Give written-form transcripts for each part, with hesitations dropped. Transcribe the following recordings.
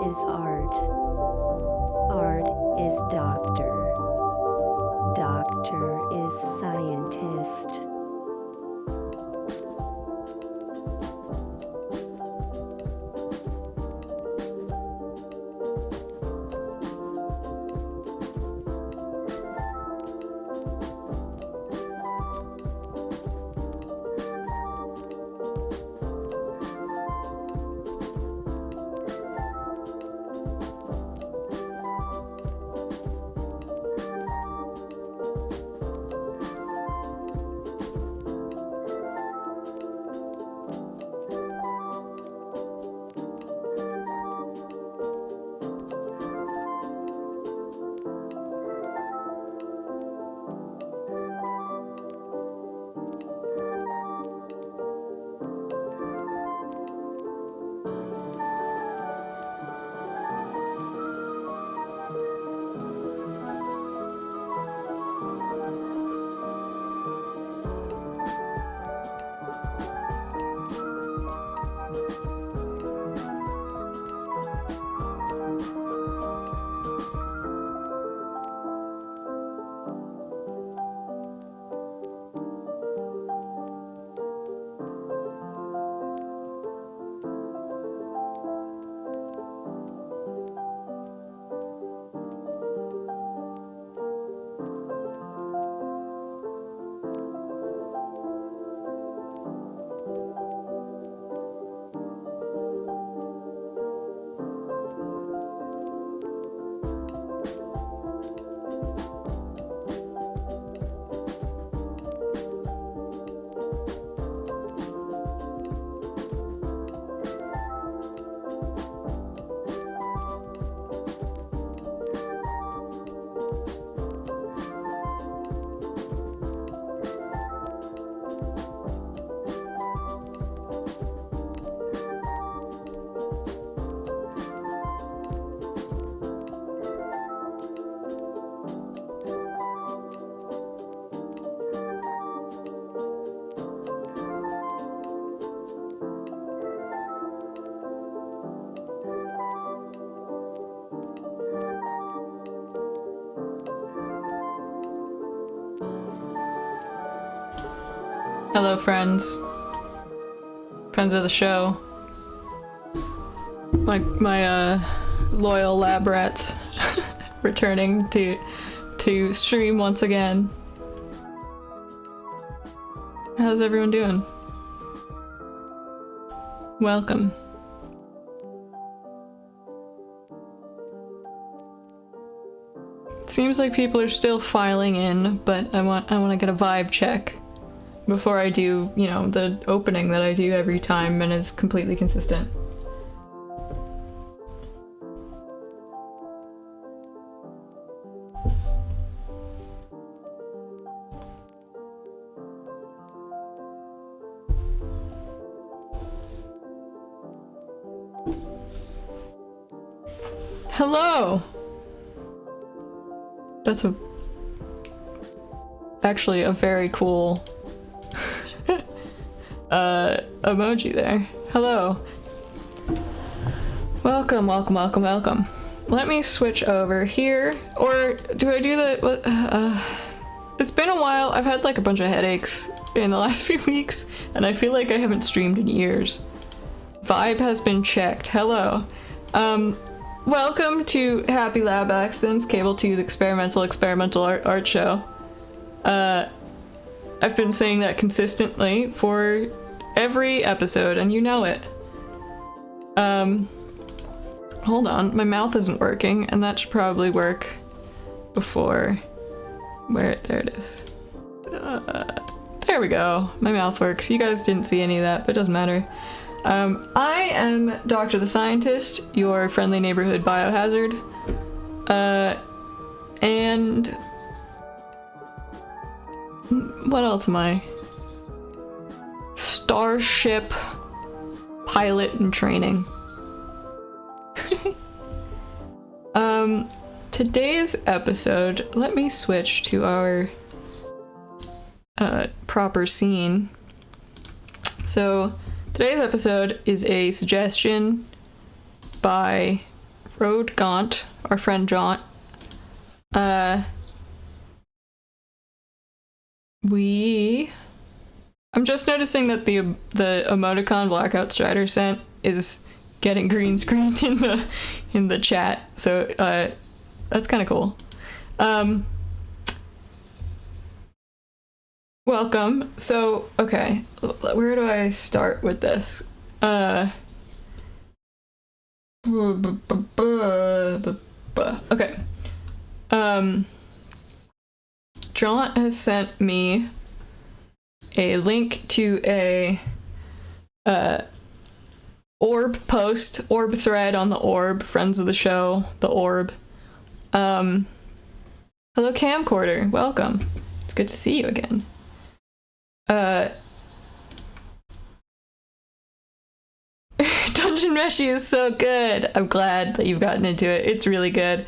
is art. Art is doctor. Doctor is scientist. Hello, friends. Friends of the show. My loyal lab rats returning to stream once again. How's everyone doing? Welcome. Seems like people are still filing in, but I want to get a vibe check before I do, you know, the opening that I do every time and is completely consistent. Hello! That's actually a very cool emoji there. Hello. Welcome, welcome, welcome, welcome. Let me switch over here, or do I do the, it's been a while. I've had like a bunch of headaches in the last few weeks, and I feel like I haven't streamed in years. Vibe has been checked. Hello. Welcome to Happy Lab Accidents, Cable 2's experimental art show. I've been saying that consistently for every episode, and you know it. Hold on, my mouth isn't working, and that should probably work before... there it is. There we go, my mouth works. You guys didn't see any of that, but it doesn't matter. I am Dr. the Scientist, your friendly neighborhood biohazard. And... what else am I? Starship pilot in training. Today's episode, let me switch to our proper scene. So today's episode is a suggestion by Road Gaunt, our friend Jaunt. I'm just noticing that the emoticon Blackout Strider sent is getting green screened in the chat, so that's kind of cool. Welcome. So, okay, where do I start with this? Okay. Jaunt has sent me a link to a orb thread on the orb, friends of the show, the orb. Hello Camcorder, welcome. It's good to see you again. Dungeon Meshi is so good. I'm glad that you've gotten into it. It's really good.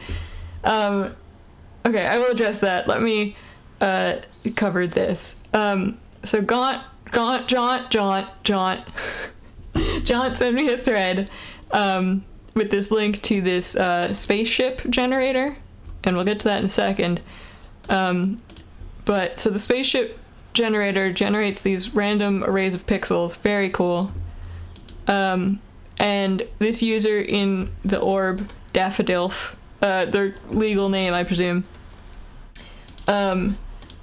Okay, I will address that. Let me cover this. So Jaunt sent me a thread with this link to this spaceship generator, and we'll get to that in a second. But so the spaceship generator generates these random arrays of pixels. Very cool. And this user in the orb, Daffodilf, their legal name, I presume,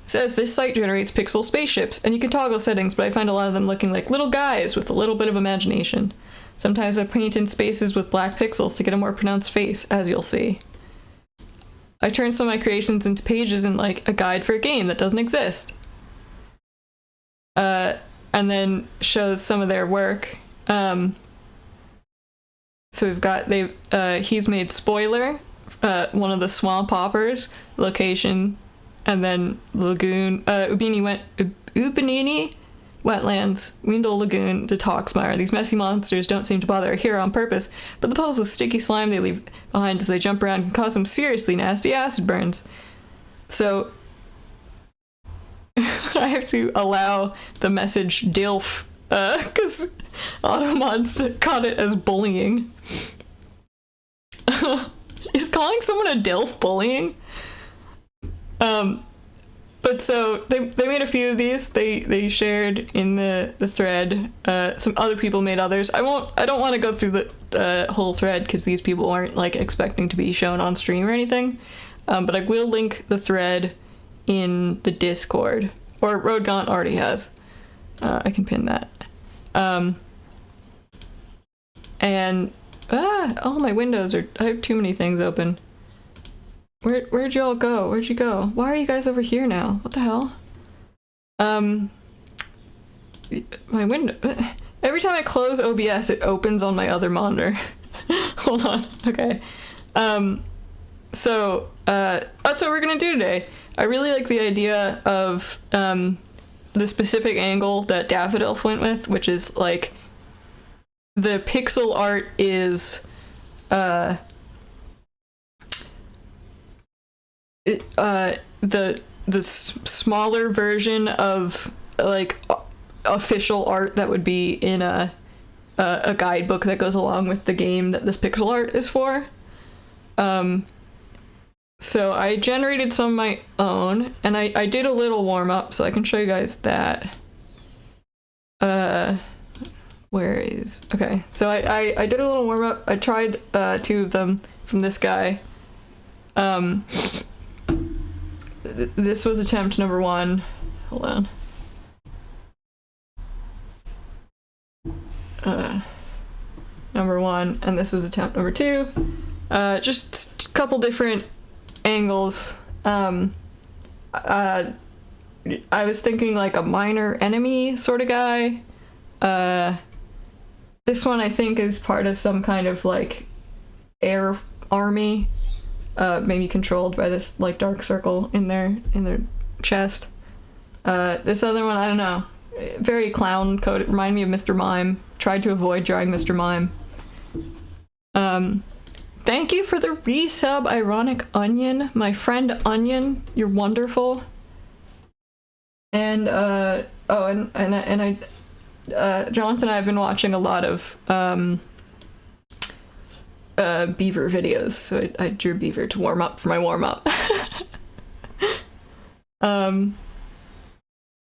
says this site generates pixel spaceships, and you can toggle settings, but I find a lot of them looking like little guys with a little bit of imagination. Sometimes I paint in spaces with black pixels to get a more pronounced face, as you'll see. I turn some of my creations into pages in like a guide for a game that doesn't exist. And then shows some of their work. So we've got, he's made Spoiler, one of the swamp hoppers, location, and then Lagoon, Ubinini Wetlands, Weendle Lagoon, Detoxmire. These messy monsters don't seem to bother a hero on purpose, but the puddles of sticky slime they leave behind as they jump around can cause them seriously nasty acid burns. So I have to allow the message DILF, because Automods caught it as bullying. Is calling someone a DILF bullying? But so they made a few of these. They shared in the thread. Some other people made others. I don't want to go through the whole thread because these people aren't like expecting to be shown on stream or anything. But I will link the thread in the Discord, or Road Gaunt already has. I can pin that. And all my windows are. I have too many things open. Where'd you all go? Where'd you go? Why are you guys over here now? What the hell? My window. Every time I close OBS, it opens on my other monitor. Hold on. Okay. So that's what we're gonna do today. I really like the idea of the specific angle that Daffodil went with, which is like the pixel art is the smaller version of like official art that would be in a guidebook that goes along with the game that this pixel art is for. So I generated some of my own, and I did a little warm up, so I can show you guys that. Where is, okay, so I did a little warm up. I tried two of them from this guy. This was attempt number 1. Hold on. Number 1, and this was attempt number 2. Just a couple different angles. I was thinking like a minor enemy sort of guy. This one I think is part of some kind of like air army. Maybe controlled by this like dark circle in their chest. This other one, I don't know. Very clown coded, remind me of Mr. Mime. Tried to avoid drawing Mr. Mime. Thank you for the resub, Ironic Onion. My friend Onion, you're wonderful. And Jonathan and I have been watching a lot of beaver videos, so I drew beaver to warm up for my warm-up.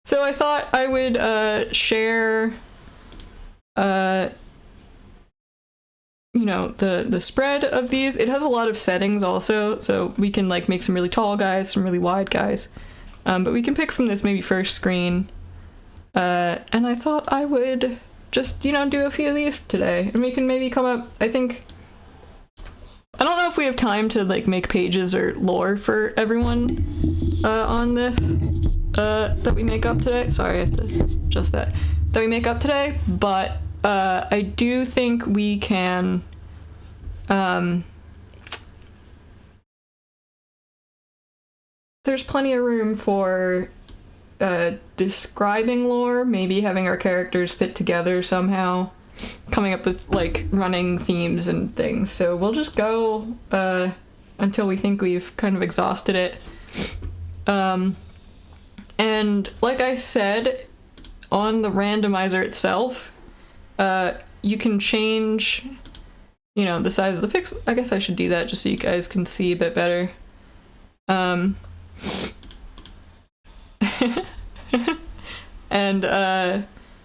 So I thought I would share you know, the spread of these. It has a lot of settings also, so we can like make some really tall guys, some really wide guys, but we can pick from this maybe first screen, and I thought I would just, you know, do a few of these today, and we can maybe come up, I don't know if we have time to like make pages or lore for everyone on this that we make up today. Sorry, I have to adjust that we make up today, but I do think we can there's plenty of room for describing lore, maybe having our characters fit together somehow, coming up with like running themes and things. So we'll just go until we think we've kind of exhausted it. And like I said, on the randomizer itself, you can change, you know, the size of the pixel. I guess I should do that just so you guys can see a bit better. And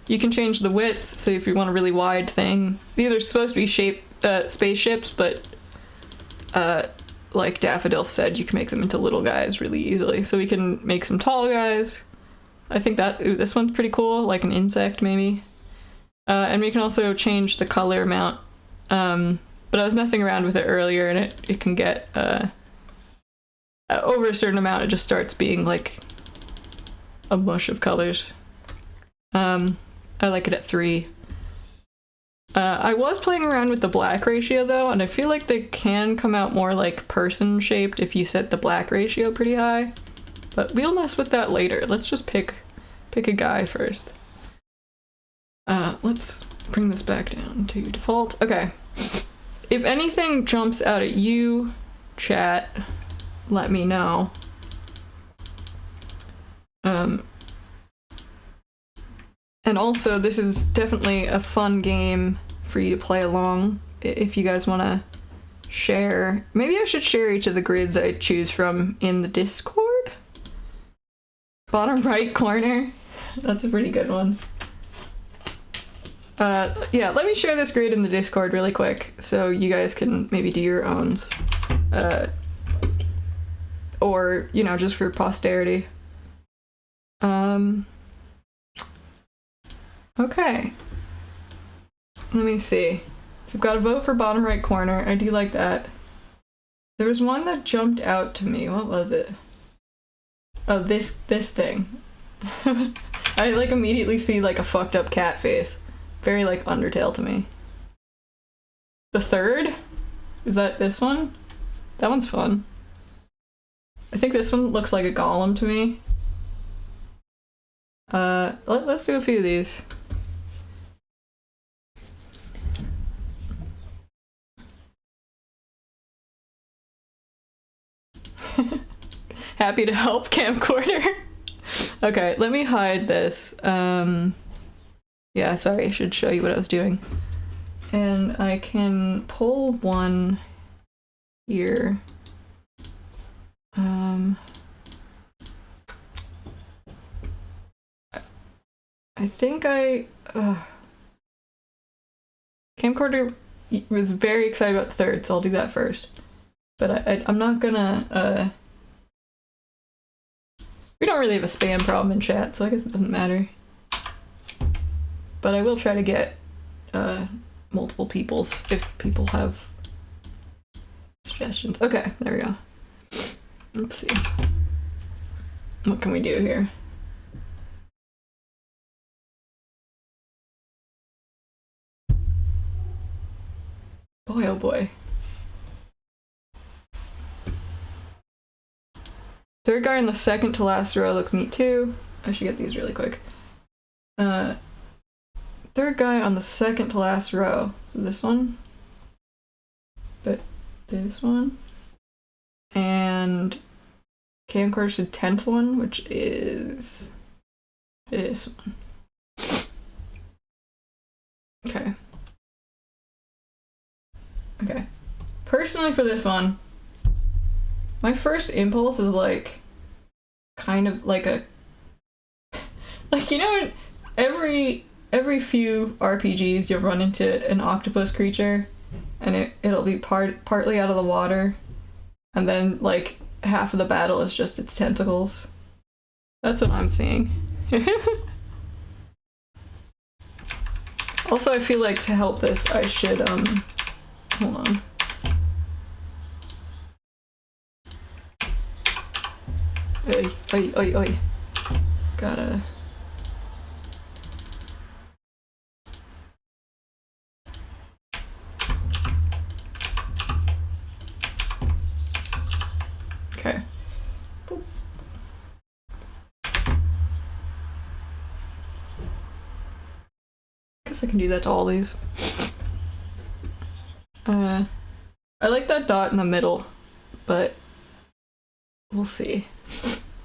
you can change the width, so if you want a really wide thing. These are supposed to be spaceships, but like Daffodil said, you can make them into little guys really easily. So we can make some tall guys. I think that, this one's pretty cool, like an insect maybe. And we can also change the color amount. But I was messing around with it earlier, and it can get over a certain amount, it just starts being like a mush of colors. I like it at 3. I was playing around with the black ratio though, and I feel like they can come out more like person shaped if you set the black ratio pretty high. But we'll mess with that later. Let's just pick a guy first. Let's bring this back down to default. Okay. If anything jumps out at you, chat, let me know. And also, this is definitely a fun game for you to play along if you guys want to share. Maybe I should share each of the grids I choose from in the Discord. Bottom right corner. That's a pretty good one. Yeah, let me share this grid in the Discord really quick so you guys can maybe do your own. Or, you know, just for posterity. Okay. Let me see. So we've got a vote for bottom right corner. I do like that. There was one that jumped out to me. What was it? Oh, this thing. I like immediately see like a fucked up cat face. Very like Undertale to me. The third? Is that this one? That one's fun. I think this one looks like a golem to me. Let's do a few of these. Happy to help, camcorder. Okay, let me hide this. Yeah, sorry, I should show you what I was doing. And I can pull one here. I think camcorder was very excited about the third, so I'll do that first. But I'm not gonna, we don't really have a spam problem in chat, so I guess it doesn't matter. But I will try to get multiple people's if people have suggestions. Okay, there we go. Let's see. What can we do here? Boy, oh boy. Third guy in the second to last row looks neat too. I should get these really quick. Third guy on the second to last row. So this one. But this one. And camcorder's the 10th one, which is this one. Okay. Okay. personally for this one, my first impulse is like kind of like a like, you know, every few RPGs you'll run into an octopus creature and it'll be partly out of the water and then like half of the battle is just its tentacles. That's what I'm seeing. Also, I feel like to help this, I should, hold on. Oi, oi, oi, oi. Gotta... Okay. Boop. Guess I can do that to all these. I like that dot in the middle, but we'll see.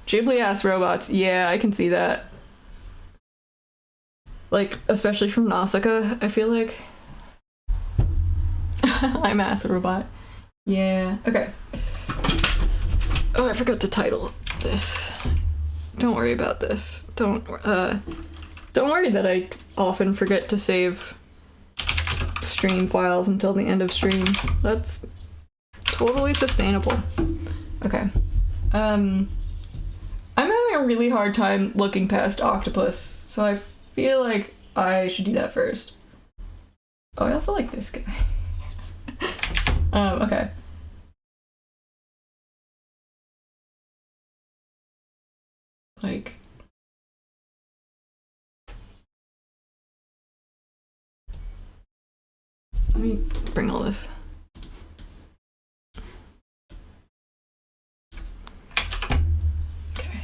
Ghibli-ass robots. Yeah, I can see that. Like, especially from Nausicaa, I feel like. I'm ass robot. Yeah, okay. Oh, I forgot to title this. Don't worry about this. Don't worry that I often forget to save stream files until the end of stream. That's totally sustainable. Okay. I'm having a really hard time looking past octopus, so I feel like I should do that first. Oh, I also like this guy. Okay. Like... Let me bring all this. Okay.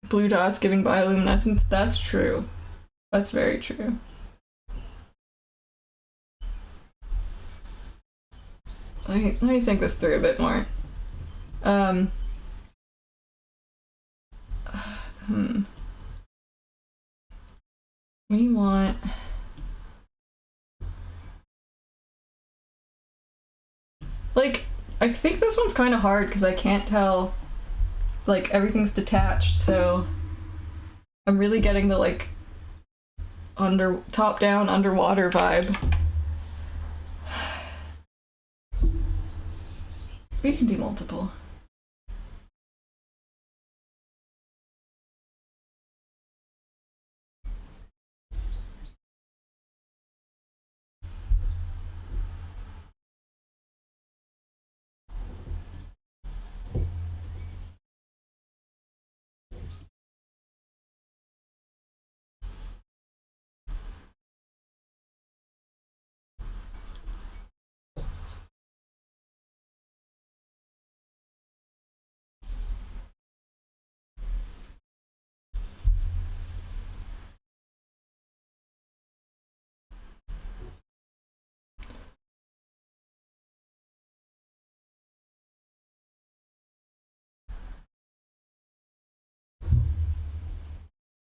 Blue dots giving bioluminescence. That's true. That's very true. Let me think this through a bit more. We want... Like, I think this one's kind of hard because I can't tell... Like, everything's detached, so... I'm really getting the, like... top-down, underwater vibe. We can do multiple.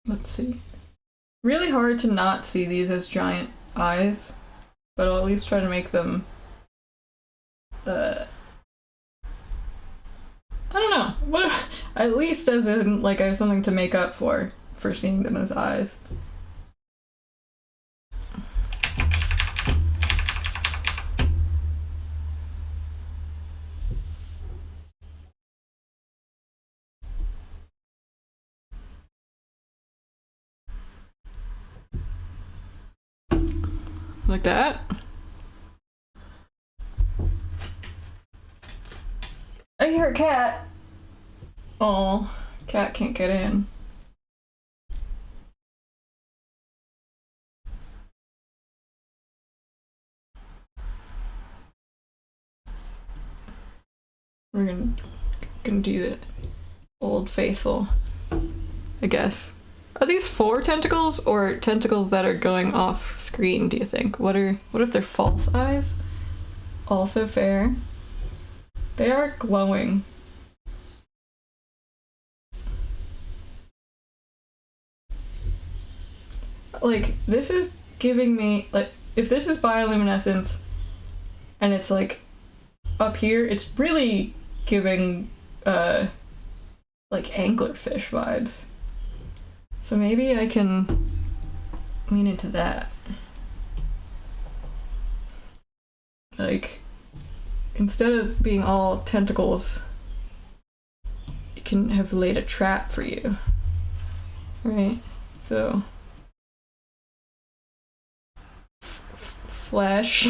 Let's see. Really hard to not see these as giant eyes, but I'll at least try to make them... I don't know. What if, at least as in, like, I have something to make up for seeing them as eyes. Like that. I hear a cat. Oh, cat can't get in. We're gonna do the Old Faithful, I guess. Are these 4 tentacles or tentacles that are going off screen, do you think? What if they're false eyes? Also fair. They are glowing. Like, this is giving me, like, if this is bioluminescence and it's like up here, it's really giving like anglerfish vibes. So maybe I can lean into that. Like, instead of being all tentacles, it can have laid a trap for you. Right? So flesh.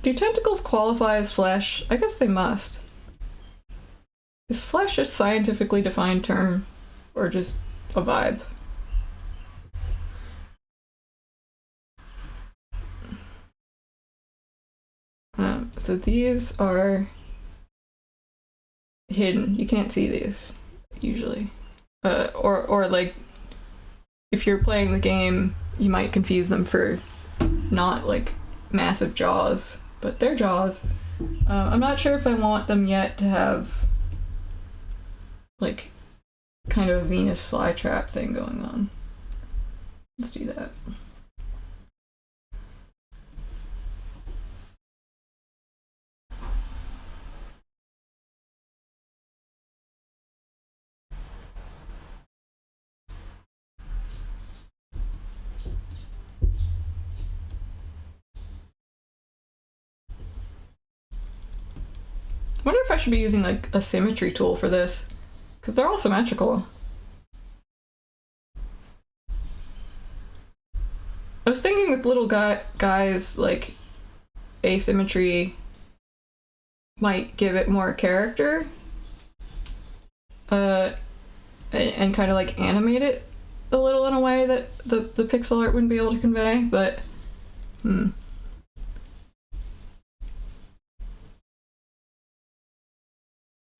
Do tentacles qualify as flesh? I guess they must. Is flesh a scientifically defined term or just a vibe? So these are hidden. You can't see these usually. Or like if you're playing the game, you might confuse them for not like massive jaws, but they're jaws. I'm not sure if I want them yet to have like kind of a Venus flytrap thing going on. Let's do that. I wonder if I should be using like a symmetry tool for this, because they're all symmetrical. I was thinking with little guys, like asymmetry might give it more character, and kind of like animate it a little in a way that the pixel art wouldn't be able to convey, but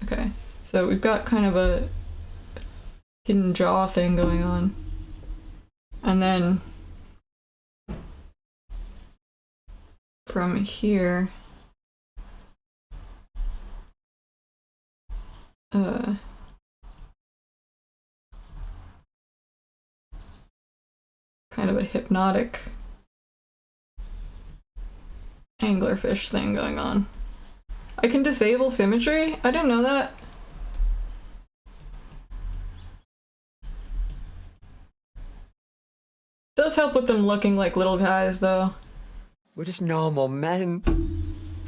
Okay, so we've got kind of a hidden jaw thing going on. And then from here, kind of a hypnotic anglerfish thing going on. I can disable symmetry? I didn't know that. Does help with them looking like little guys, though. We're just normal men.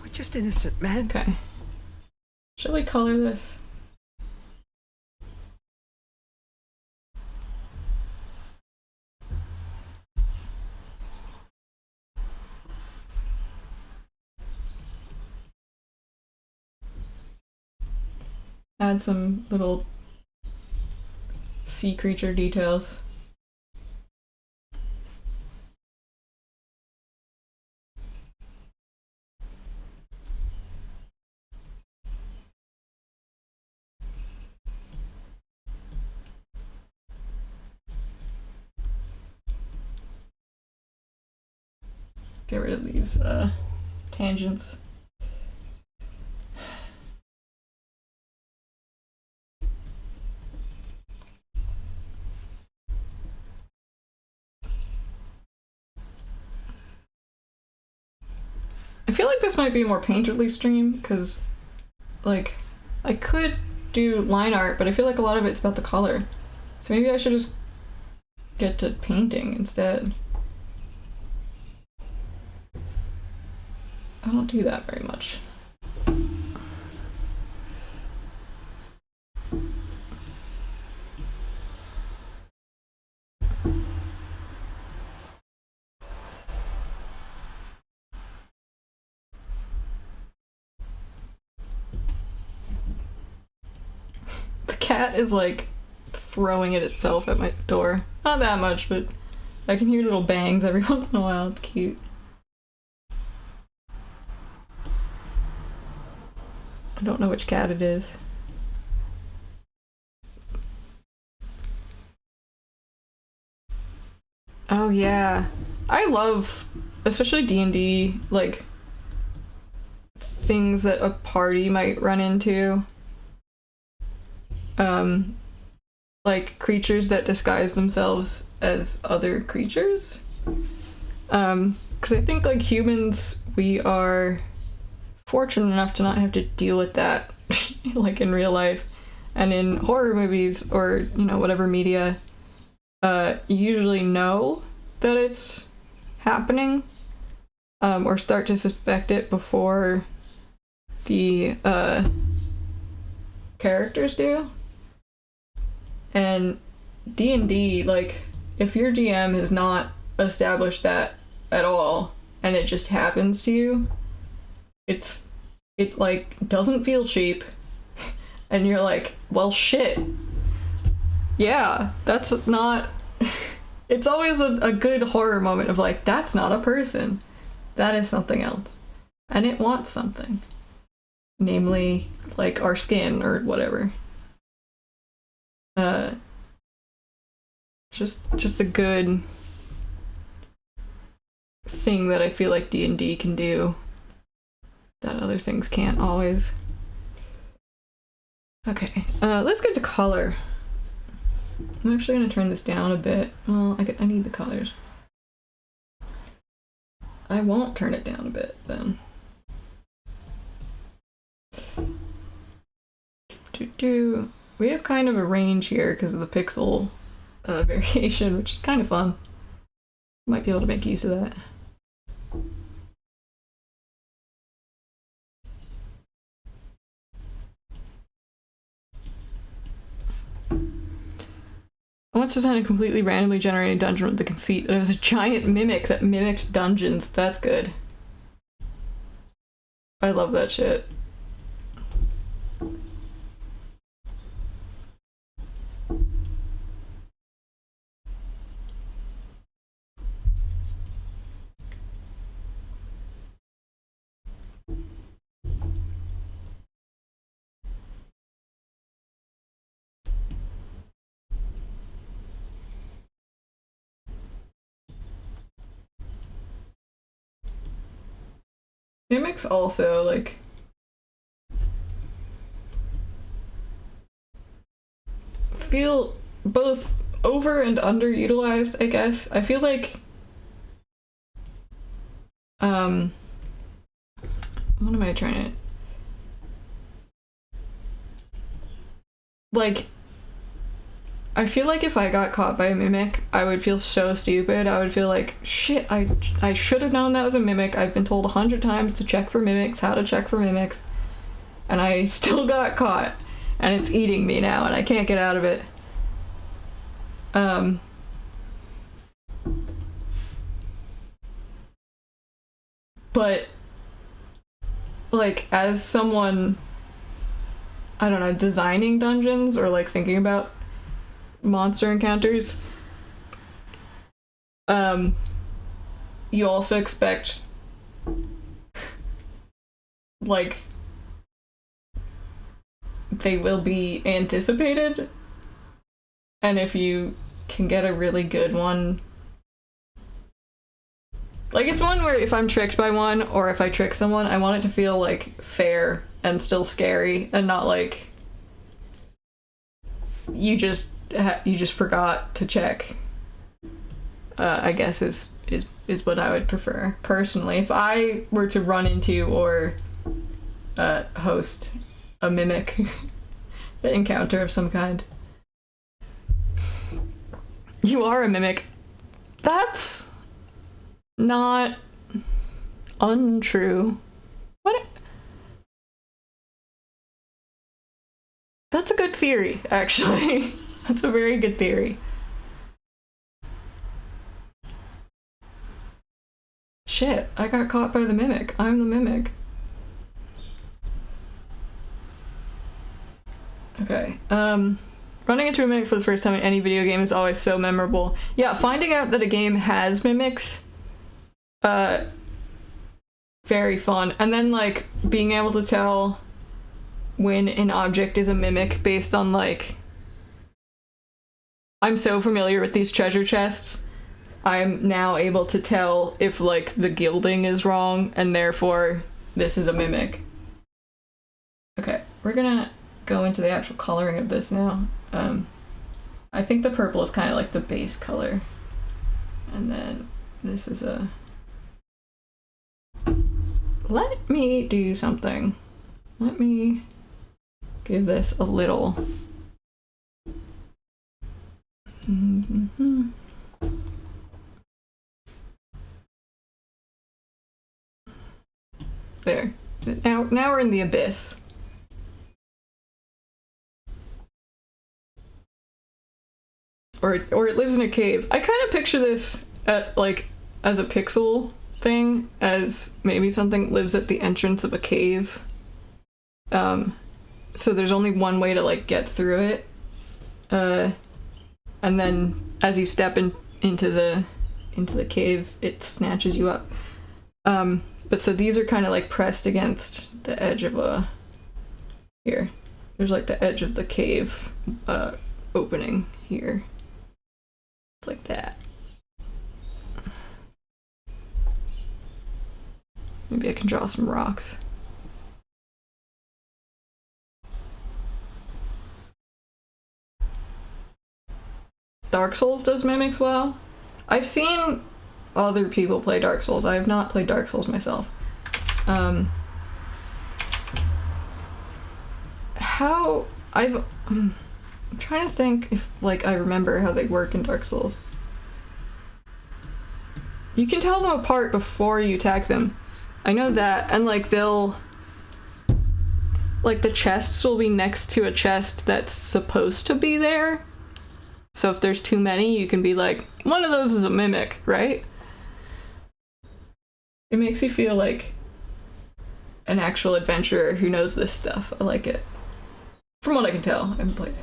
We're just innocent men. Okay. Should we color this? Add some little sea creature details. Get rid of these tangents. I feel like this might be a more painterly stream, because, like, I could do line art, but I feel like a lot of it's about the color. So maybe I should just get to painting instead. I don't do that very much. The cat is like throwing at itself at my door. Not that much, but I can hear little bangs every once in a while. It's cute. I don't know which cat it is. Oh yeah. I love, especially D&D, like, things that a party might run into. Like creatures that disguise themselves as other creatures. Because I think, like, humans, we are fortunate enough to not have to deal with that, like, in real life. And in horror movies, or, you know, whatever media, you usually know that it's happening, or start to suspect it before the characters do. And D&D, like, if your GM has not established that at all and it just happens to you, it like doesn't feel cheap, and you're like, well, shit, yeah, that's not. It's always a good horror moment of like, that's not a person, that is something else, and it wants something, namely like our skin or whatever. Just a good thing that I feel like D&D can do that other things can't always. Okay, let's get to color. I'm actually gonna turn this down a bit. Well, I need the colors. I won't turn it down a bit then. We have kind of a range here because of the pixel variation, which is kind of fun. Might be able to make use of that. I once designed a completely randomly generated dungeon with the conceit that it was a giant mimic that mimicked dungeons. That's good. I love that shit. Mimics also, like, feel both over and underutilized, I guess. I feel like what am I trying to, like, I feel like if I got caught by a mimic, I would feel so stupid. I would feel like, shit, I should have known that was a mimic. I've been told 100 times to check for mimics, how to check for mimics, and I still got caught, and it's eating me now, and I can't get out of it. But, like, as someone, I don't know, designing dungeons or, like, thinking about monster encounters, you also expect, like, they will be anticipated, and if you can get a really good one, like, it's one where if I'm tricked by one, or if I trick someone, I want it to feel, like, fair and still scary, and not like you just forgot to check. I guess is what I would prefer personally. If I were to run into or host a mimic encounter of some kind. You are a mimic. That's not untrue. What? That's a good theory, actually. That's a very good theory. Shit, I got caught by the mimic. I'm the mimic. Okay, running into a mimic for the first time in any video game is always so memorable. Yeah, finding out that a game has mimics, very fun. And then, like, being able to tell when an object is a mimic based on like, I'm so familiar with these treasure chests, I'm now able to tell if like the gilding is wrong and therefore this is a mimic. Okay, we're gonna go into the actual coloring of this now. I think the purple is kind of like the base color, and then this is a... Let me do something. Let me give this a little... There. Now we're in the abyss. Or it lives in a cave. I kind of picture this like as a pixel thing, as maybe something lives at the entrance of a cave. So there's only one way to like get through it. And then as you step into the cave, it snatches you up. But so these are kind of like pressed against the edge of a... Here. There's like the edge of the cave opening here. It's like that. Maybe I can draw some rocks. Dark Souls does mimics well. I've seen other people play Dark Souls. I have not played Dark Souls myself. I'm trying to think if like I remember how they work in Dark Souls. You can tell them apart before you attack them. I know that, and like they'll... Like the chests will be next to a chest that's supposed to be there. So if there's too many, you can be like, one of those is a mimic, right? It makes you feel like an actual adventurer who knows this stuff. I like it. From what I can tell, I haven't played it.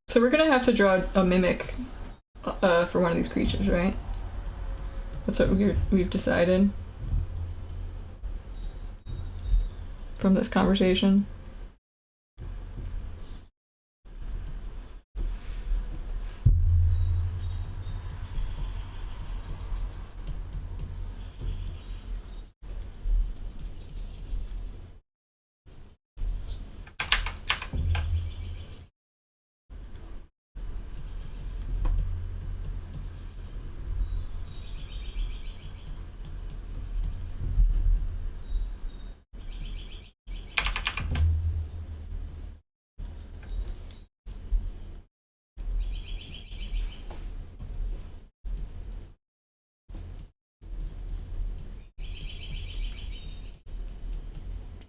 So we're gonna have to draw a mimic for one of these creatures, right? That's what we've decided from this conversation.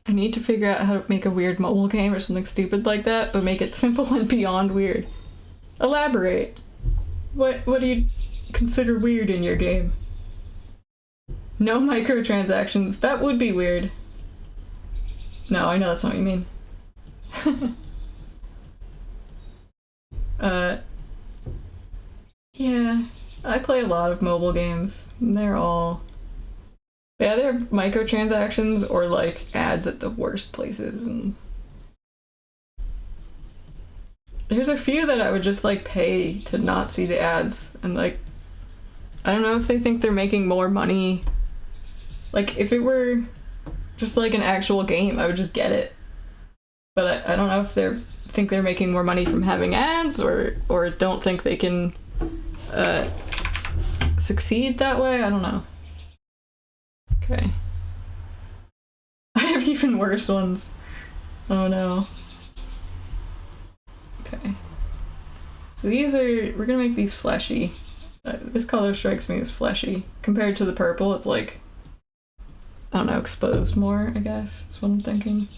I need to figure out how to make a weird mobile game or something stupid like that, but make it simple and beyond weird. Elaborate. What do you consider weird in your game? No microtransactions. That would be weird. No, I know that's not what you mean. Yeah, I play a lot of mobile games, and they're all... They either have microtransactions or like ads at the worst places, and there's a few that I would just like pay to not see the ads, and like I don't know if they think they're making more money. Like if it were just like an actual game, I would just get it. But I don't know if they think they're making more money from having ads or don't think they can succeed that way. I don't know. Okay. I have even worse ones. Oh no. Okay. So we're gonna make these fleshy. This color strikes me as fleshy. Compared to the purple, it's like, I don't know, exposed more, I guess. That's what I'm thinking.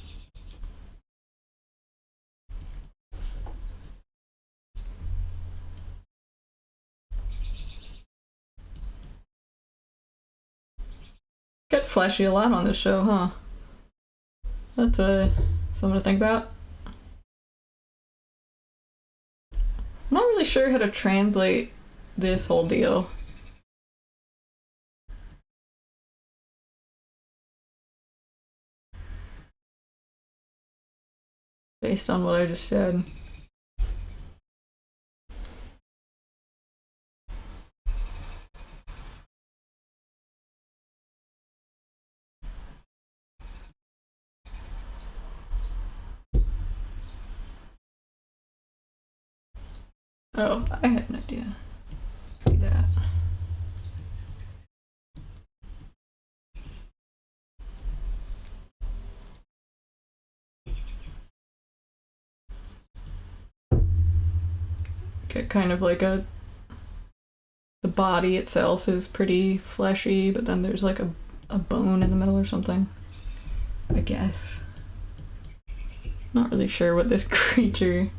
Get fleshy a lot on this show, huh? That's something to think about. not really sure how to translate this whole deal. Based on what I just said. Oh, I had an idea. Do that. Get kind of like the body itself is pretty fleshy, but then there's like a bone in the middle or something. I guess. Not really sure what this creature...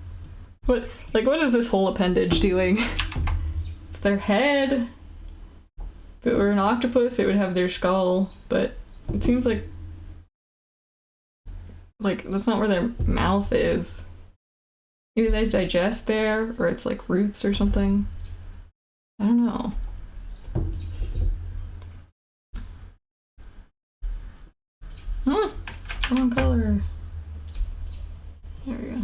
what is this whole appendage doing? It's their head. If it were an octopus, it would have their skull, but it seems like that's not where their mouth is. Maybe they digest there, or it's like roots or something. I don't know. Wrong color. There we go.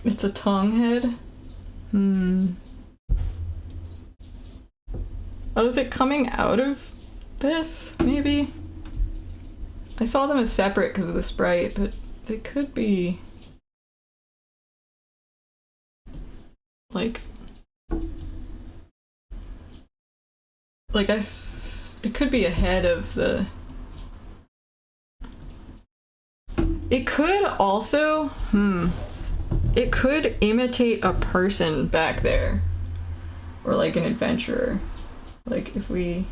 It's a tongue head? Oh, is it coming out of this, maybe? I saw them as separate because of the sprite, but they could be... it could be a head of the... It could also... It could imitate a person back there. Or like an adventurer. Like if we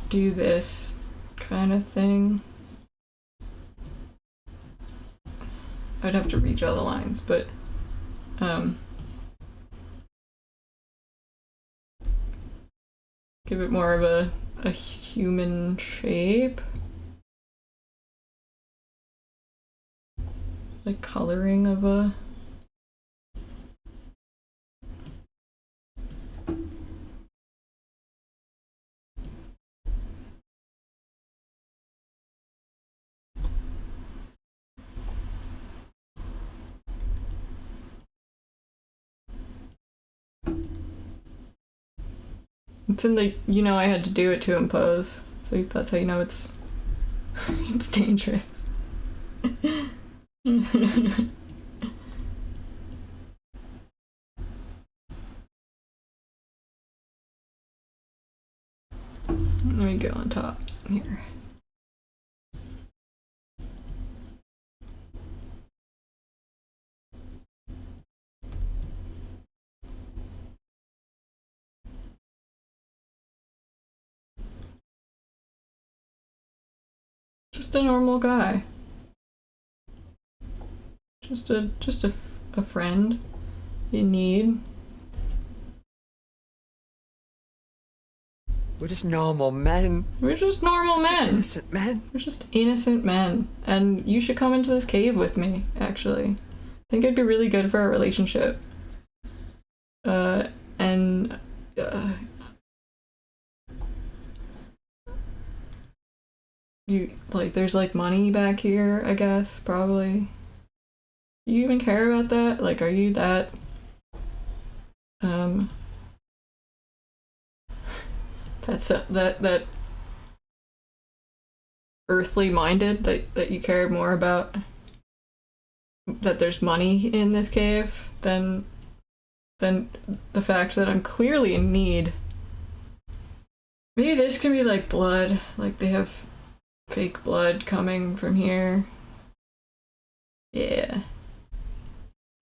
do this kind of thing. I'd have to redraw the lines, but give it more of a human shape. Like coloring of a... It's in the, I had to do it to impose. So that's how you know it's it's dangerous. Let me go on top here. Just a normal guy. Just a friend in need. We're just normal men. We're just normal men. Just innocent men. We're just innocent men. And you should come into this cave with me, actually. I think it'd be really good for our relationship. There's like money back here, I guess, probably. Do you even care about that? Like, are you that that earthly minded that you care more about that there's money in this cave than the fact that I'm clearly in need? Maybe this can be like blood, like they have fake blood coming from here. Yeah.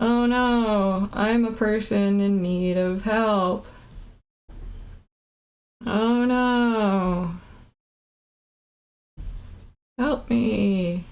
Oh no, I'm a person in need of help. Oh no. Help me.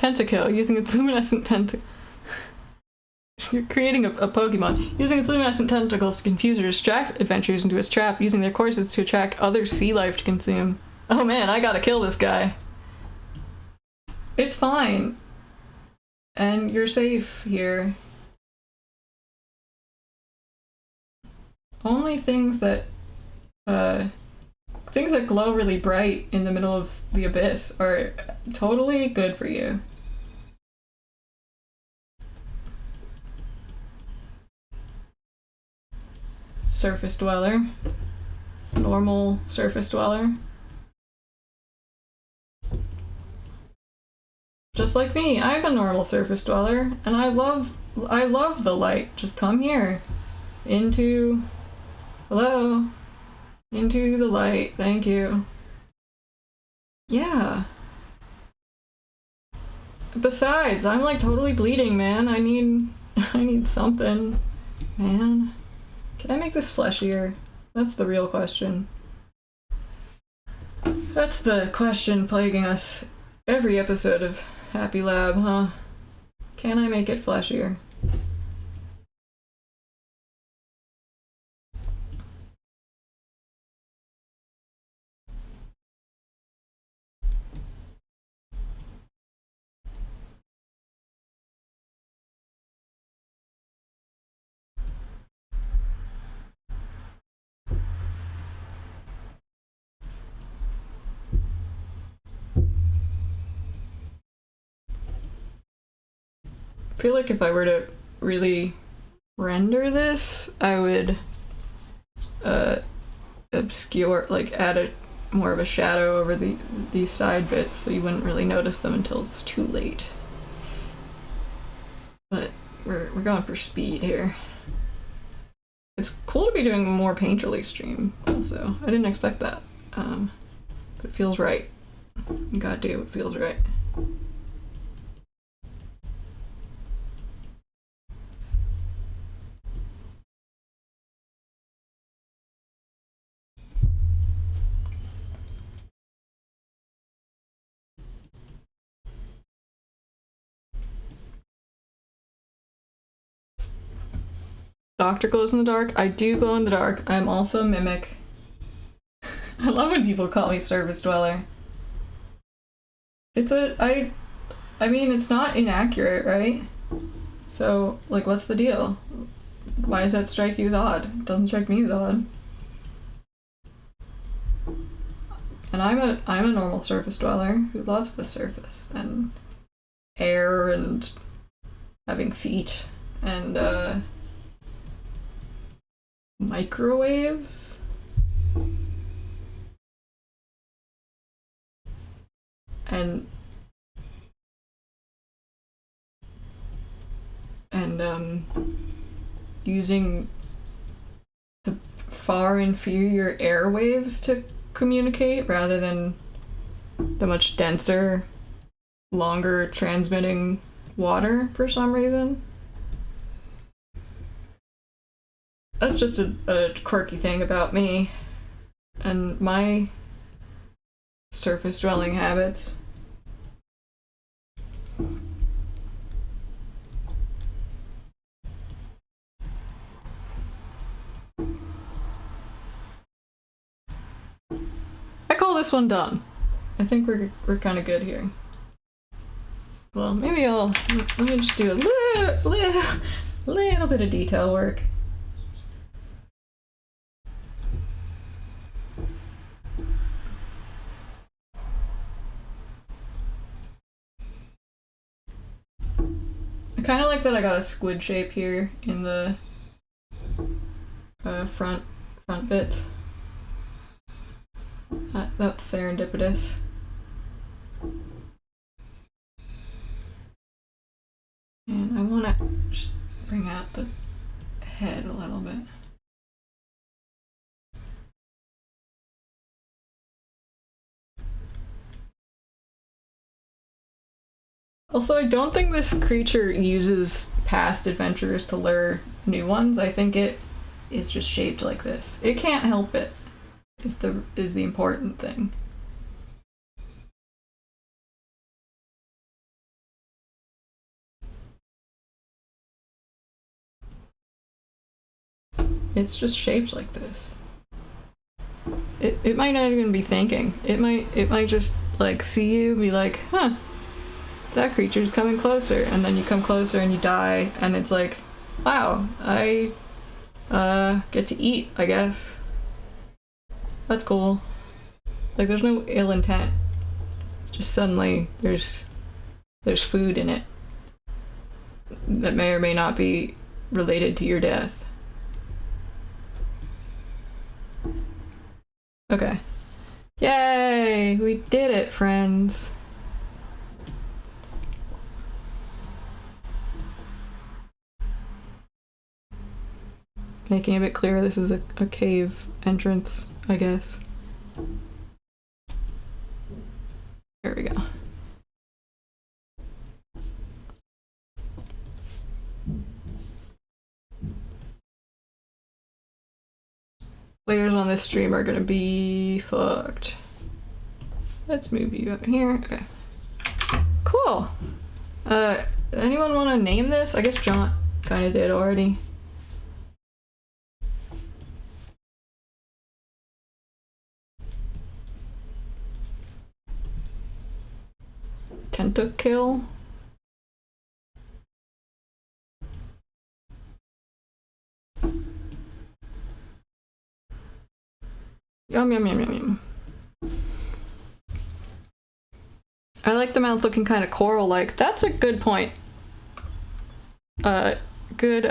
Tentakill, using its luminescent You're creating a Pokemon. Using its luminescent tentacles to confuse or distract adventurers into its trap, using their courses to attract other sea life to consume. Oh man, I gotta kill this guy. It's fine. And you're safe here. Only things that glow really bright in the middle of the abyss are totally good for you. Surface dweller. Normal surface dweller. Just like me, I'm a normal surface dweller, and I love the light. Just come here. Hello? Into the light, thank you. Yeah. Besides, I'm like totally bleeding, man. I need something, man. Can I make this fleshier? That's the real question. That's the question plaguing us every episode of Happy Lab, huh? Can I make it fleshier? I feel like if I were to really render this, I would obscure, like add more of a shadow over these side bits so you wouldn't really notice them until it's too late. But we're going for speed here. It's cool to be doing more Painterly stream also. I didn't expect that. But it feels right. You gotta do what feels right. Doctor glows in the dark. I do glow in the dark. I'm also a mimic. I love when people call me surface dweller. I mean, it's not inaccurate, right? So, like, what's the deal? Why does that strike you as odd? It doesn't strike me as odd. And I'm a normal surface dweller who loves the surface and air and having feet and microwaves. And using the far inferior airwaves to communicate rather than the much denser, longer transmitting water for some reason. That's just a quirky thing about me and my surface dwelling habits. I call this one done. I think we're kind of good here. Well, maybe let me just do a little bit of detail work. I kind of like that I got a squid shape here in the front bits. That's serendipitous. And I want to just bring out the head a little bit. Also, I don't think this creature uses past adventurers to lure new ones. I think it is just shaped like this. It can't help it. Is the important thing. it's just shaped like this. It might not even be thinking. It might just like see you, be like, huh, that creature's coming closer, and then you come closer and you die, and it's like, wow, I get to eat, I guess. That's cool. Like, there's no ill intent. It's just suddenly there's food in it that may or may not be related to your death. Okay. Yay! We did it, friends. Making a bit clearer, this is a cave entrance, I guess. There we go. Players on this stream are gonna be fucked. Let's move you over here. Okay. Cool. Anyone want to name this? I guess John kind of did already. Tentakill. Yum yum yum yum yum. I like the mouth looking kind of coral-like. That's a good point. Good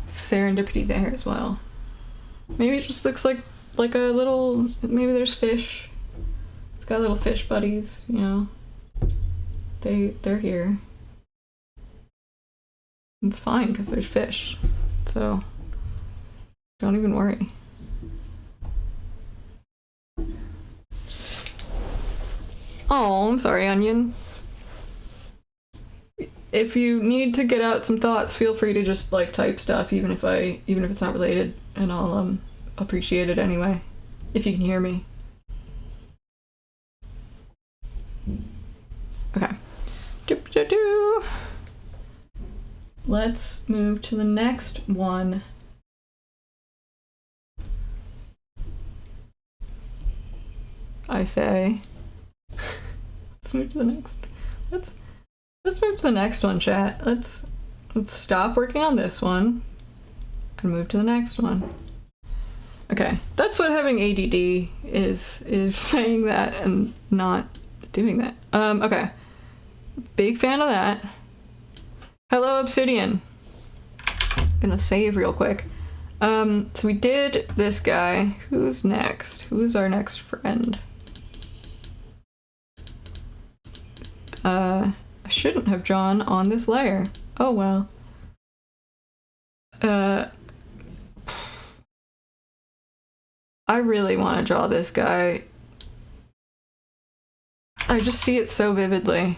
serendipity there as well. Maybe it just looks like a little. Maybe there's fish. It's got little fish buddies, you know. They're here. It's fine because there's fish, so don't even worry. Oh, I'm sorry, Onion. If you need to get out some thoughts, feel free to just like type stuff, even if it's not related, and I'll appreciate it anyway. If you can hear me. Okay. Doo-doo-doo. Let's move to the next one. I say. Let's move to the next. Let's move to the next one, chat. Let's stop working on this one and move to the next one. Okay, that's what having ADD is saying that and not doing that. Okay. Big fan of that. Hello, Obsidian. Gonna save real quick. So we did this guy. Who's next? Who's our next friend? I shouldn't have drawn on this layer. Oh well. I really want to draw this guy. I just see it so vividly.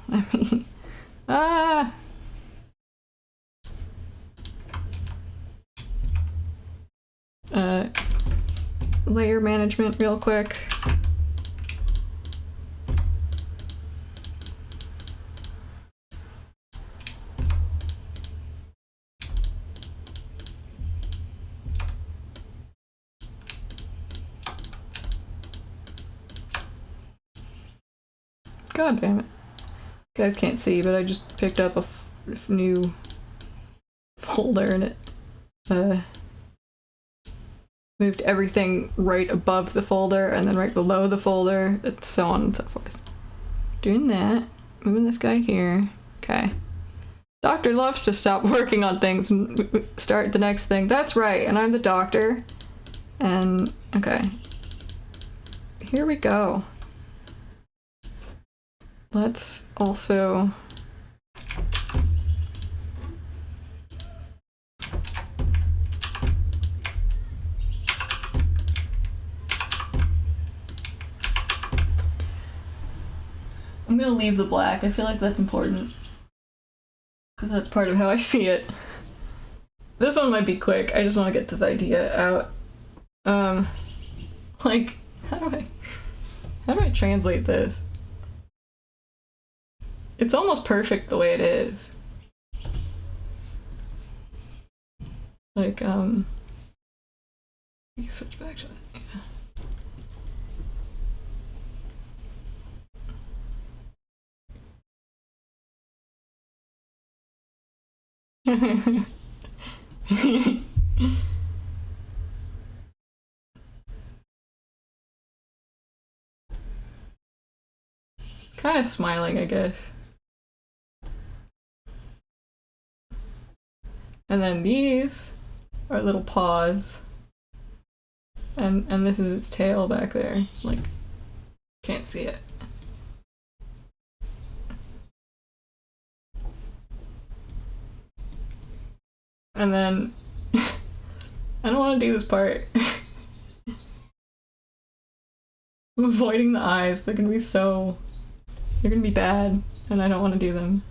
I mean, layer management real quick. God damn it. You guys can't see, but I just picked up a new folder and it moved everything right above the folder and then right below the folder, and so on and so forth. Doing that, moving this guy here. Okay. Doctor loves to stop working on things and start the next thing. That's right, and I'm the doctor. And, okay. Here we go. Let's also... I'm gonna leave the black. I feel like that's important. Because that's part of how I see it. This one might be quick. I just want to get this idea out. Like, how do I translate this? It's almost perfect the way it is. Like, you can switch back to that, yeah. It's kind of smiling, I guess. And then these are little paws. And this is its tail back there. Like, can't see it. And then I don't want to do this part. I'm avoiding the eyes. They're gonna be bad, and I don't want to do them.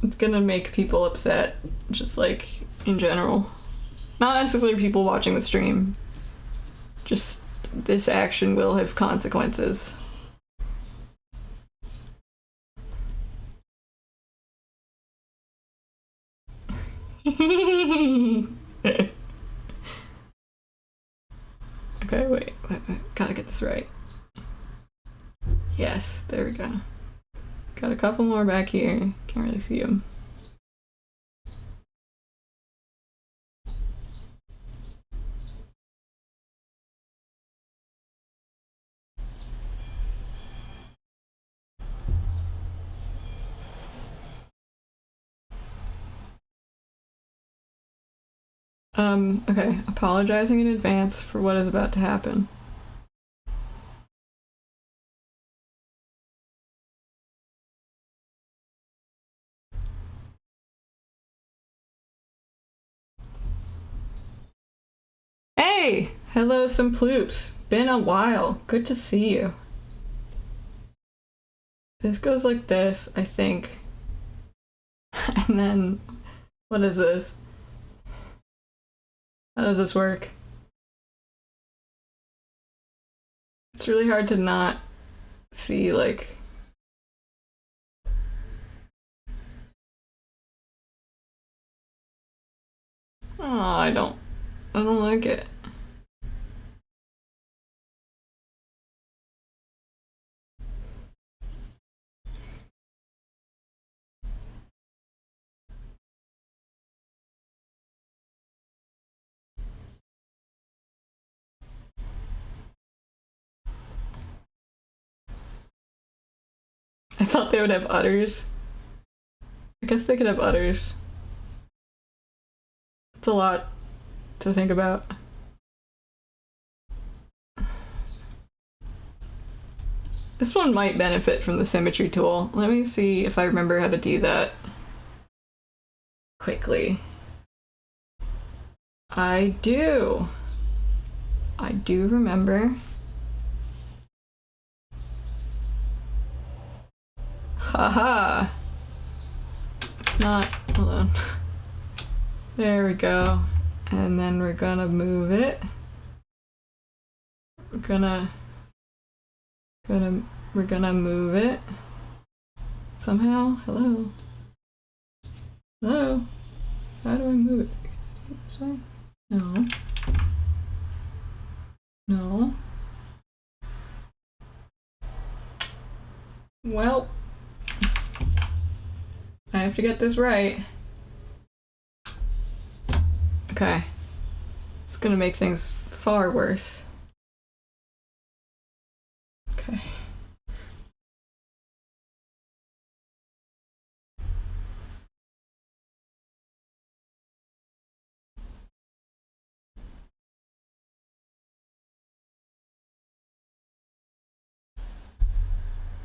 It's gonna make people upset, just like in general. Not necessarily people watching the stream. Just this action will have consequences. Okay, wait. Gotta get this right. Yes, there we go. Got a couple more back here. Can't really see them. Okay, apologizing in advance for what is about to happen. Hey! Hello, some ploops. Been a while. Good to see you. This goes like this, I think. And then, what is this? How does this work? It's really hard to not see, like... Oh, I don't like it. I thought they would have udders. I guess they could have udders. It's a lot to think about. This one might benefit from the symmetry tool. Let me see if I remember how to do that quickly. I do remember. Haha. It's not, hold on. There we go. And then we're gonna move it. We're gonna move it. Somehow. Hello. Hello. How do I move it? This way? No. No. Well, I have to get this right. Okay. It's gonna make things far worse. Okay.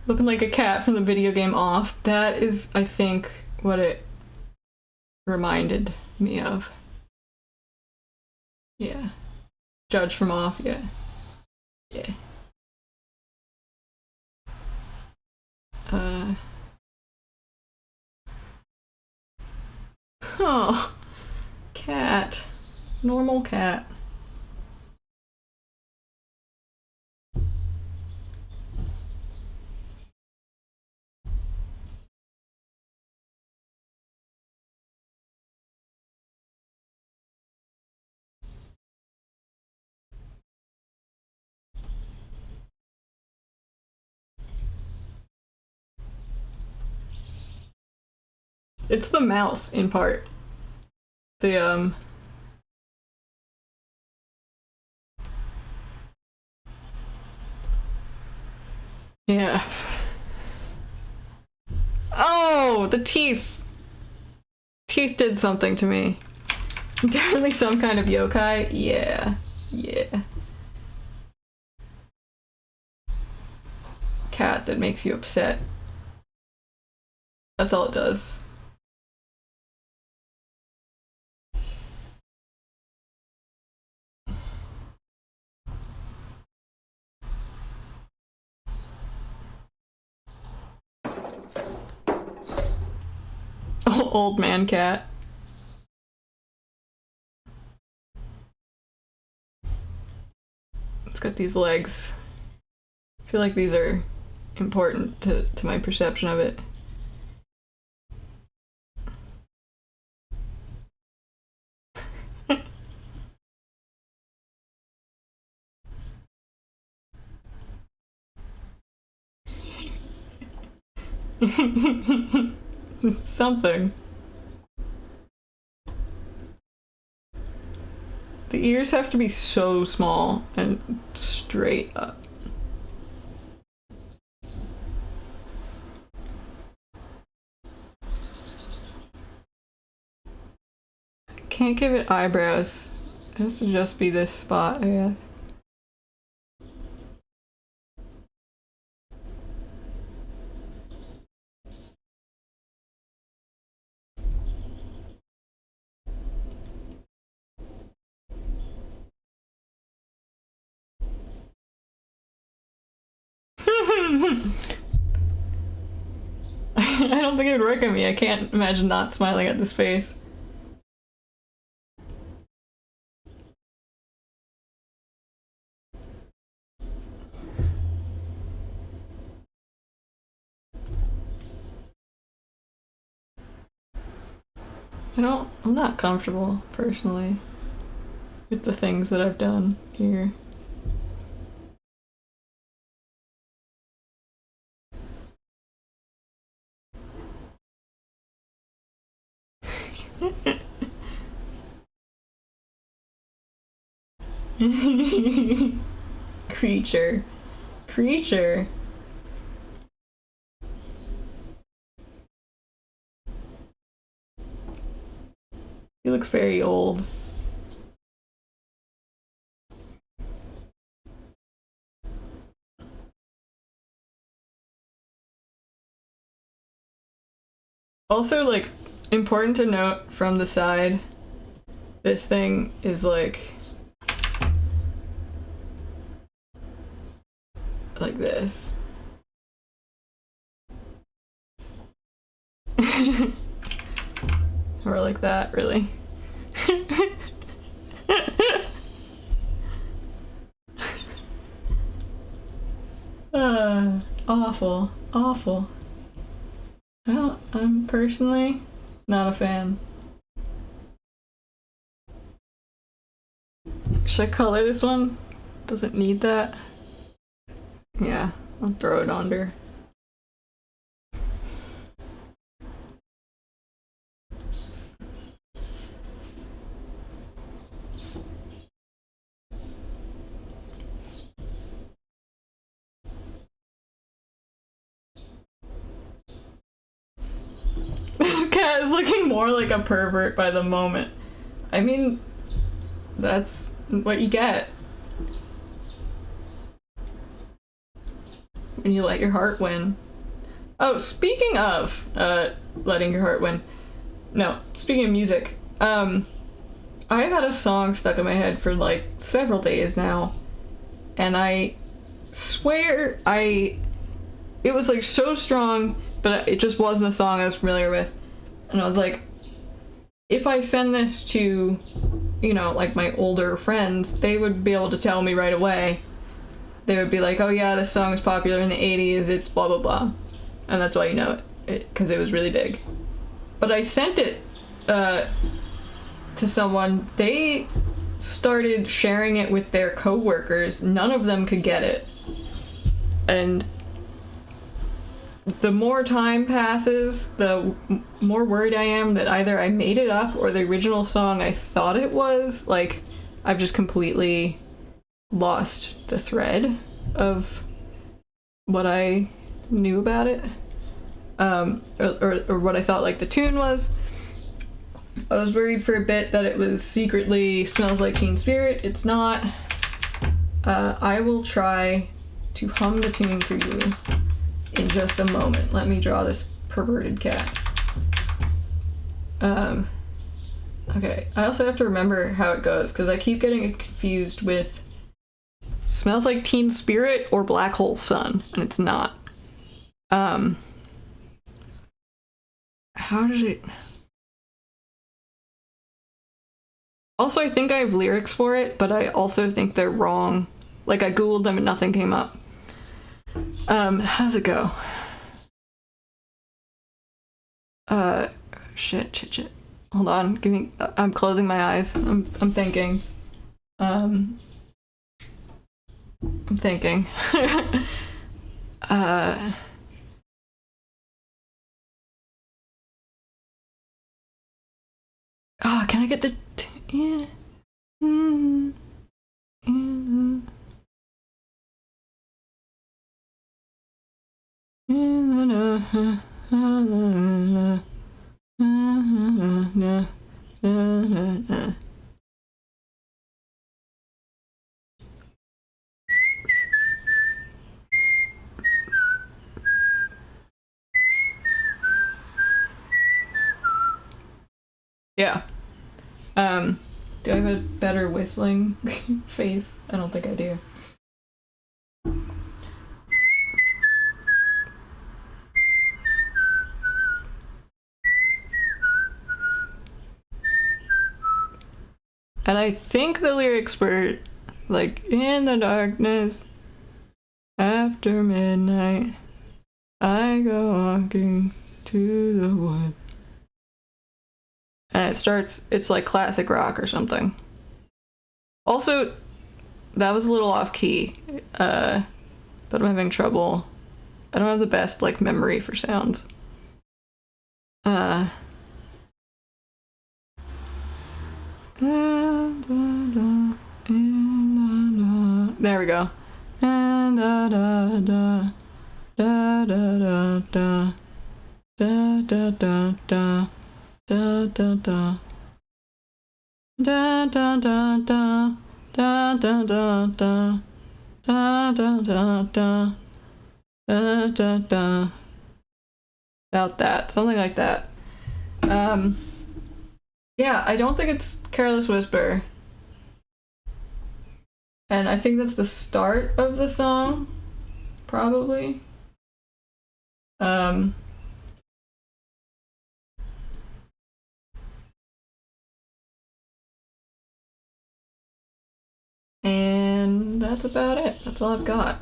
Looking like a cat from the video game Off. That is, I think, what it reminded me of. Yeah. Judge from Off, yeah. Yeah. Oh. Cat. Normal cat. It's the mouth, in part. The, yeah. Oh, the teeth! Teeth did something to me. Definitely some kind of yokai. Yeah. Yeah. Cat that makes you upset. That's all it does. Old man cat. It's got these legs. I feel like these are important to my perception of it. Something. The ears have to be so small and straight up. Can't give it eyebrows. It has to just be this spot, I guess. I don't think it would work on me. I can't imagine not smiling at this face. I'm not comfortable, personally, with the things that I've done here. Creature. Creature. He looks very old. Also, like, important to note from the side, this thing is like this. Or like that, really. Awful. Awful. Well, I'm personally not a fan. Should I color this one? Does it need that? Yeah, I'll throw it under. This cat is looking more like a pervert by the moment. I mean, that's what you get when you let your heart win. Oh, speaking of letting your heart win. No, speaking of music, I've had a song stuck in my head for like several days now, and I swear it was like so strong, but it just wasn't a song I was familiar with. And I was like, if I send this to, you know, like my older friends, they would be able to tell me right away. They would be like, oh yeah, this song was popular in the 80s, it's blah blah blah. And that's why you know it, because it was really big. But I sent it to someone. They started sharing it with their coworkers. None of them could get it. And the more time passes, the more worried I am that either I made it up or the original song I thought it was, like, I've just completely lost the thread of what I knew about it, or what I thought, like, the tune was. I was worried for a bit that it was secretly Smells Like Teen Spirit. It's not. I will try to hum the tune for you in just a moment. Let me draw this perverted cat. Okay, I also have to remember how it goes, because I keep getting it confused with Smells Like Teen Spirit or Black Hole Sun, and it's not. How does it... Also, I think I have lyrics for it, but I also think they're wrong. Like, I googled them and nothing came up. How's it go? Shit. Hold on, give me... I'm closing my eyes. I'm thinking. I'm thinking. Oh, can I get the... Yeah. Yeah. Do I have a better whistling face? I don't think I do. And I think the lyrics were like, in the darkness, after midnight, I go walking to the wood. And it starts, it's like classic rock or something. Also, that was a little off key, but I'm having trouble. I don't have the best, like, memory for sounds. There we go. Da da da da da da da da da da da da da da da da da da. About that, something like that. Yeah, I don't think it's Careless Whisper, and I think that's the start of the song, probably. And that's about it. That's all I've got.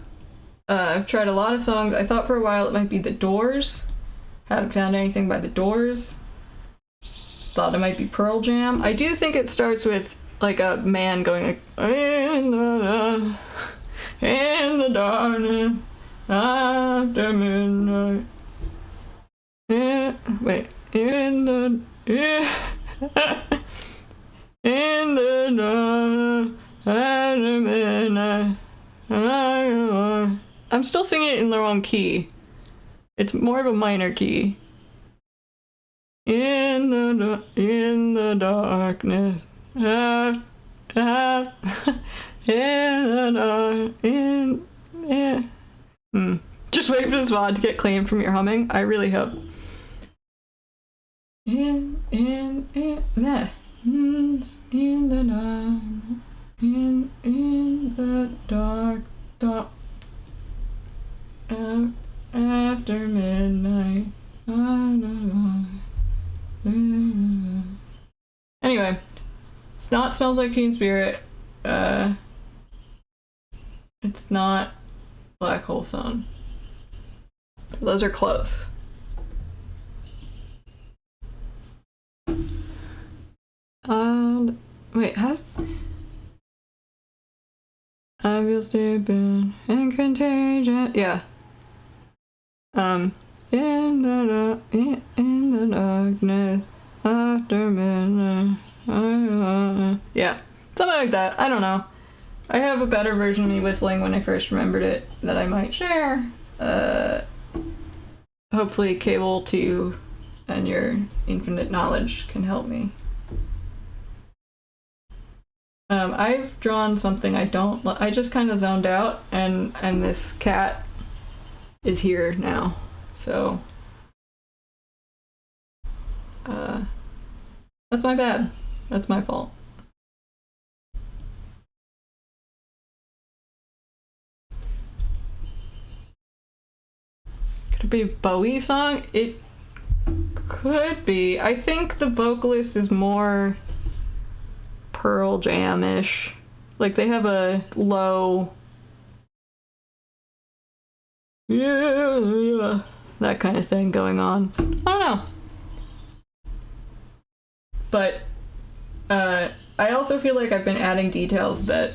I've tried a lot of songs. I thought for a while it might be The Doors. Haven't found anything by The Doors. Thought it might be Pearl Jam. I do think it starts with like a man going like, in the darkness, after midnight. Wait, in the in the dark. I'm still singing it in the wrong key. It's more of a minor key. In the darkness. Just wait for this VOD to get claimed from your humming. I really hope. In the dark. In the dark, after midnight. Anyway, it's not Smells Like Teen Spirit. It's not Black Hole Sun. Those are close. And wait, has I feel stupid and contagious. Yeah. in the darkness after midnight. Yeah, something like that. I don't know. I have a better version of me whistling when I first remembered it that I might share. Hopefully Cable 2 and your infinite knowledge can help me. I've drawn something I just kind of zoned out, and this cat is here now, so that's my bad. That's my fault. Could it be a Bowie song? It could be. I think the vocalist is more Pearl Jam-ish. Like, they have a low... yeah, that kind of thing going on. I don't know. But, I also feel like I've been adding details that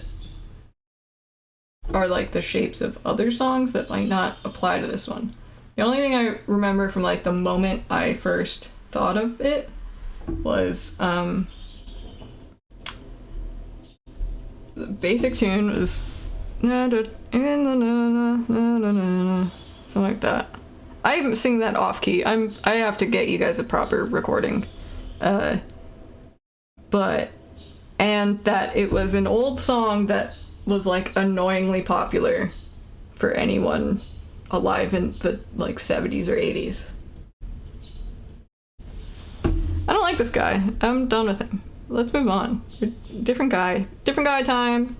are like the shapes of other songs that might not apply to this one. The only thing I remember from like the moment I first thought of it was, the basic tune was something like that. I'm singing that off key. I have to get you guys a proper recording. And that it was an old song that was like annoyingly popular for anyone alive in the like 70s or 80s. I don't like this guy. I'm done with him. Let's move on. Different guy. Different guy time.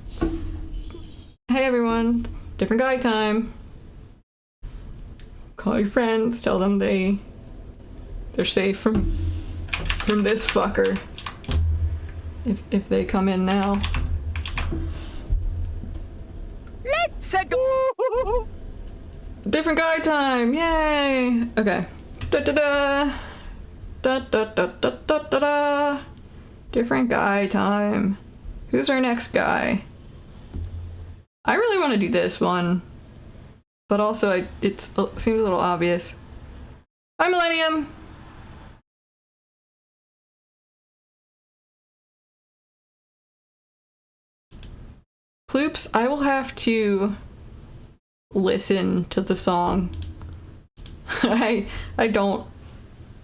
Hey everyone. Different guy time. Call your friends. Tell them they're safe from this fucker. If they come in now. Let's go. Different guy time. Yay. Okay. Da da da. Da da da da da da da. Different guy time. Who's our next guy? I really want to do this one, but also it seems a little obvious. Hi, Millennium. Ploops, I will have to listen to the song. I'm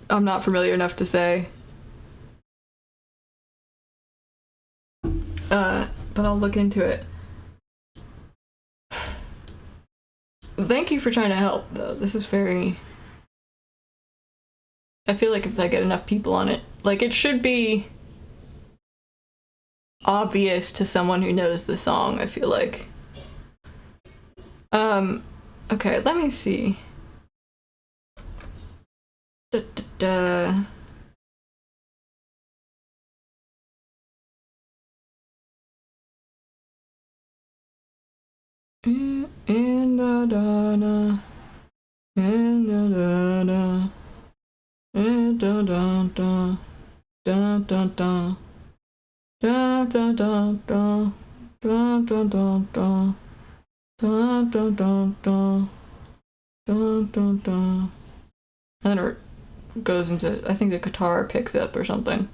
not familiar enough to say. But I'll look into it. Thank you for trying to help, though. This is very... I feel like if I get enough people on it, like, it should be obvious to someone who knows the song, I feel like. Okay, let me see. Da, da, da. In da da da. In da da da. In da da da. Da da da. Da da da da. Da da da da. Da da da da. Da da da. And then it goes into, I think the guitar picks up or something.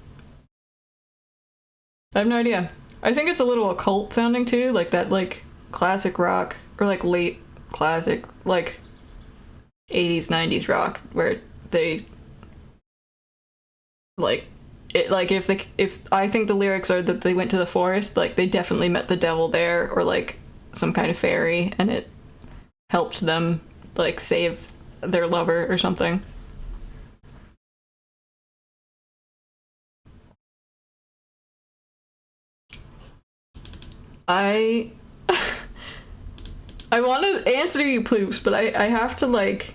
I have no idea. I think it's a little occult sounding too, like that like classic rock or like late classic like 80s 90s rock where they like it, like if I think the lyrics are that they went to the forest, like they definitely met the devil there or like some kind of fairy and it helped them like save their lover or something. I want to answer you, Ploops, but I have to like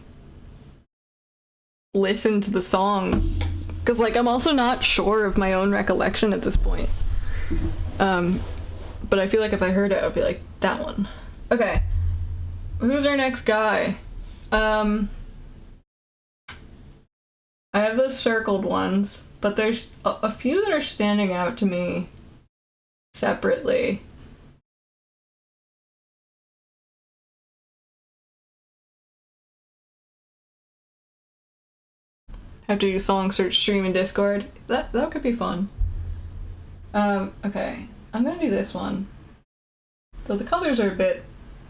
listen to the song because like I'm also not sure of my own recollection at this point. But I feel like if I heard it, I'd be like, that one. Okay, who's our next guy? I have those circled ones, but there's a few that are standing out to me separately. Have to do song search stream in Discord. That could be fun. Okay. I'm gonna do this one. So the colors are a bit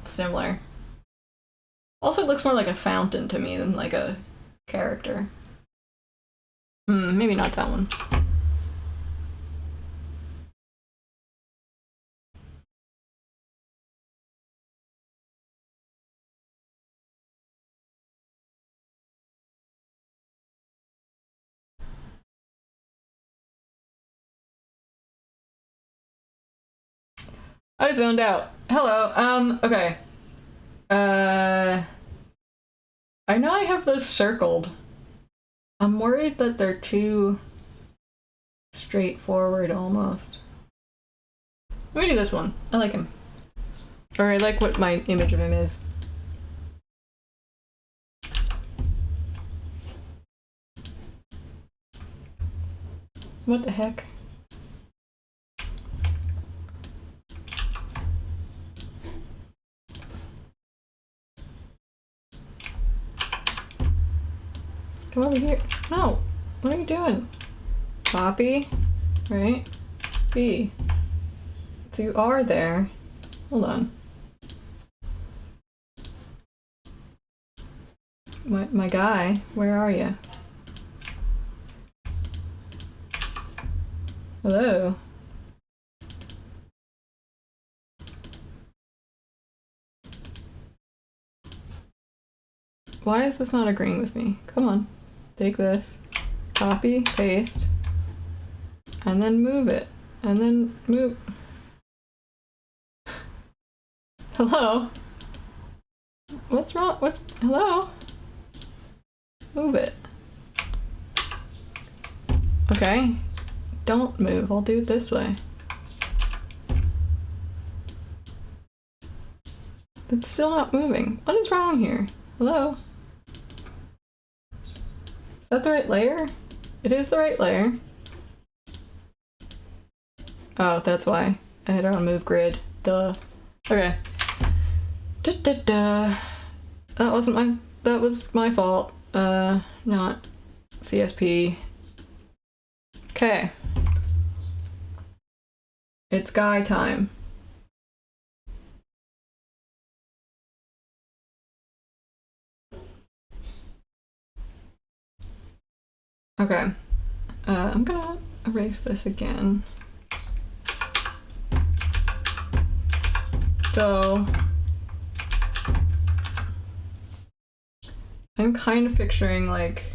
similar. Also, it looks more like a fountain to me than like a character. Maybe not that one. I zoned out. Hello. Okay. I know I have those circled. I'm worried that they're too straightforward almost. Let me do this one. I like him. Or I like what my image of him is. What the heck? Come over here. No! What are you doing? Copy. Right? B. So you are there. Hold on. My guy, where are you? Hello? Why is this not agreeing with me? Come on. Take this. Copy, paste. And then move it. And then move. Hello? What's wrong? Hello? Move it. Okay. Don't move. I'll do it this way. It's still not moving. What is wrong here? Hello? Is that the right layer? It is the right layer. Oh, that's why. I had it on move grid. Duh. Okay. That was my fault. Not CSP. Okay. It's guy time. Okay. I'm gonna erase this again. So I'm kind of picturing like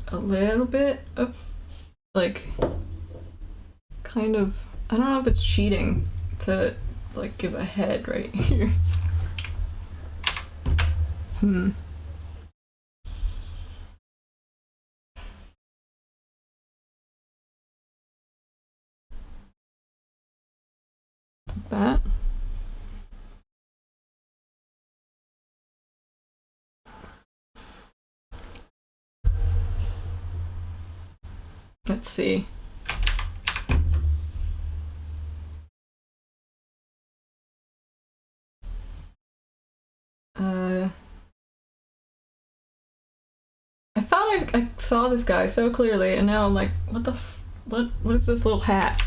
a little bit of like kind of, I don't know if it's cheating to like give a head right here. That. Let's see. I thought I saw this guy so clearly, and now I'm like, what is this little hat?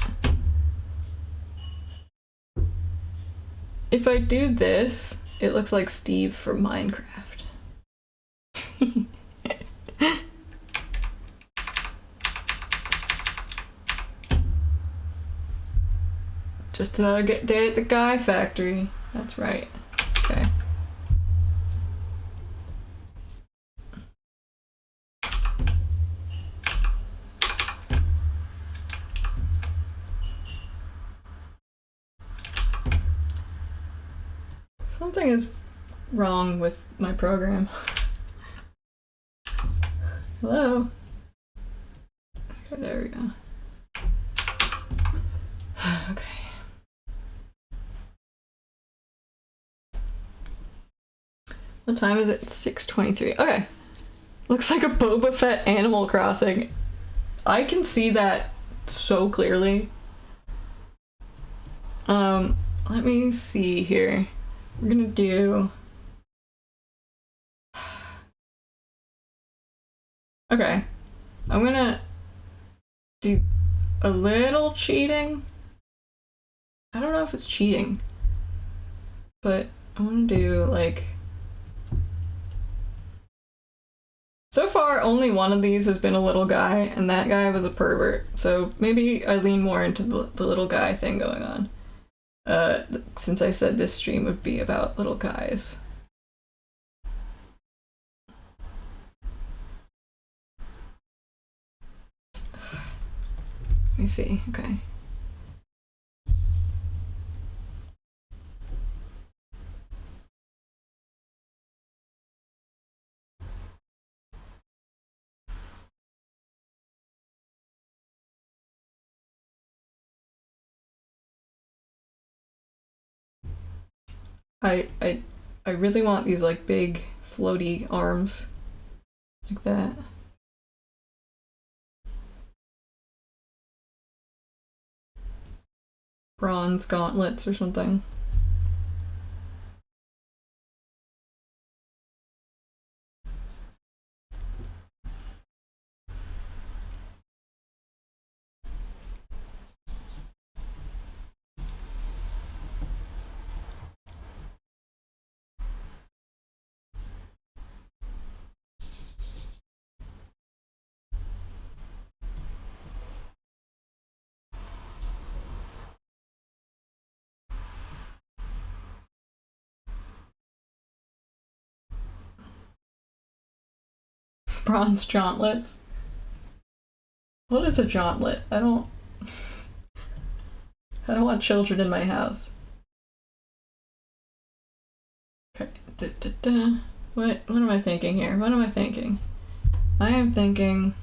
If I do this, it looks like Steve from Minecraft. Just another day at the Guy Factory. That's right. Okay. Something is wrong with my program. Hello? Okay, there we go. Okay. What time is it? 6:23. Okay. Looks like a Boba Fett Animal Crossing. I can see that so clearly. Let me see here. We're gonna do Okay. I'm gonna do a little cheating. I don't know if it's cheating, but I want to do like. So far, only one of these has been a little guy, and that guy was a pervert. So maybe I lean more into the little guy thing going on. Since I said this stream would be about little guys. Let me see. Okay. I really want these like big floaty arms like that. Bronze gauntlets or something. Bronze gauntlets. What is a gauntlet? I don't want children in my house. Okay. What am I thinking here? What am I thinking? I am thinking.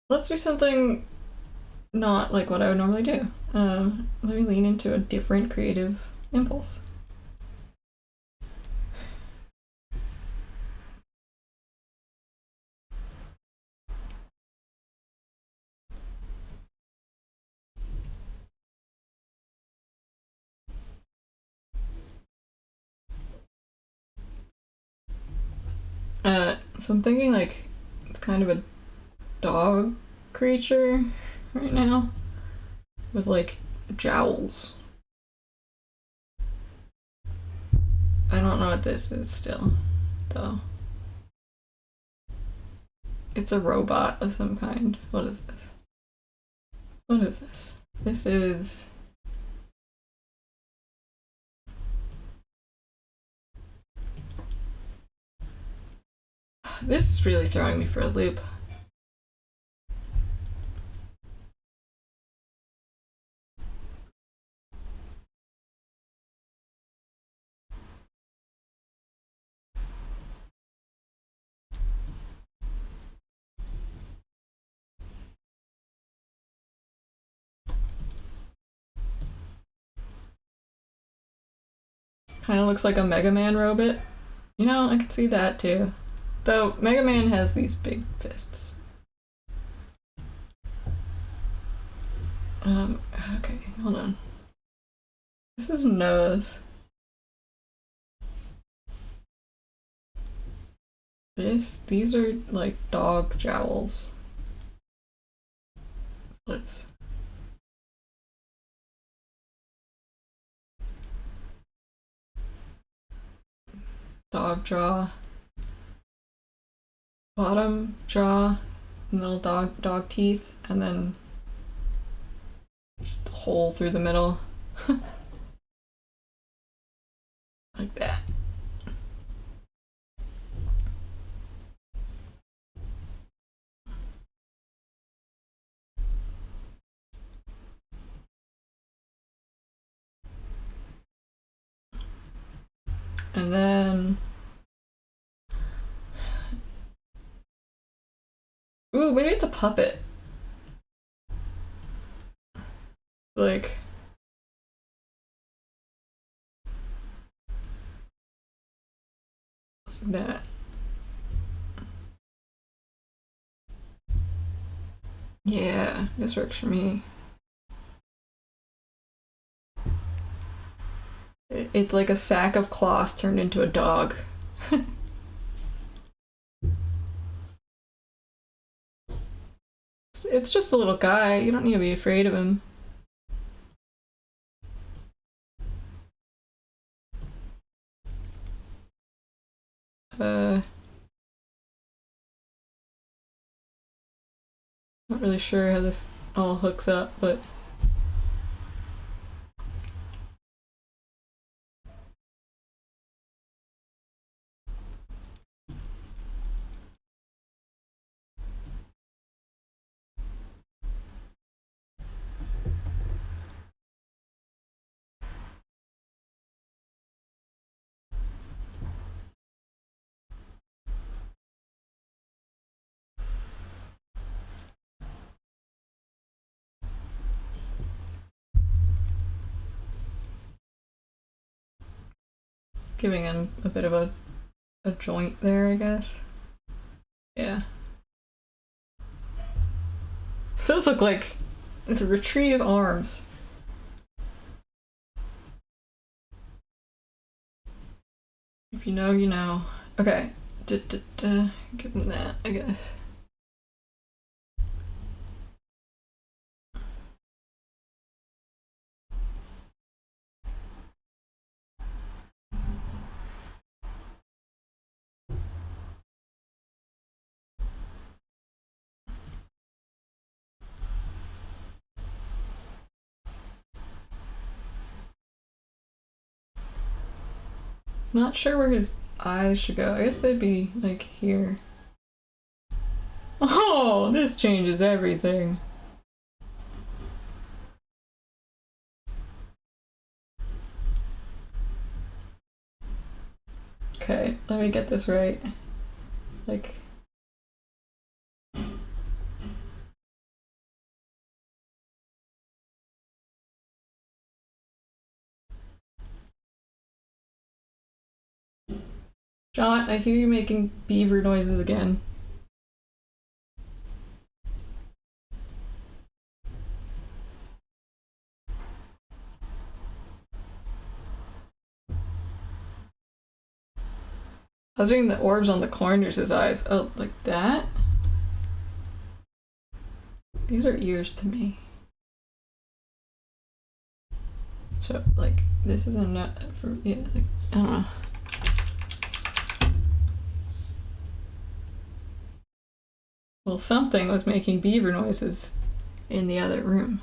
Let's do something not like what I would normally do. Let me lean into a different creative impulse. So I'm thinking like it's kind of a dog creature right now with like jowls. I don't know what this is still, though. It's a robot of some kind. What is this? What is this? This is. This is really throwing me for a loop. Kind of looks like a Mega Man robot. You know, I can see that too. Though Mega Man has these big fists. Okay, hold on. This is nose. These are like dog jowls. Let's. Dog jaw. Bottom jaw, little dog teeth, and then just a hole through the middle. Like that. And then. Ooh, maybe it's a puppet. Like. That. Yeah, this works for me. It's like a sack of cloth turned into a dog. It's just a little guy. You don't need to be afraid of him. Not really sure how this all hooks up, but giving him a bit of a joint there, I guess. Yeah. Those look like it's a retrieve arms. If you know, you know. Okay. Give him that, I guess. Not sure where his eyes should go. I guess they'd be like here. Oh, this changes everything. Okay, let me get this right. Like, John, I hear you making beaver noises again. I was doing the orbs on the corners of his eyes. Oh, like that? These are ears to me. So, like, this is a nut for, yeah, like, I don't know. Well, something was making beaver noises in the other room.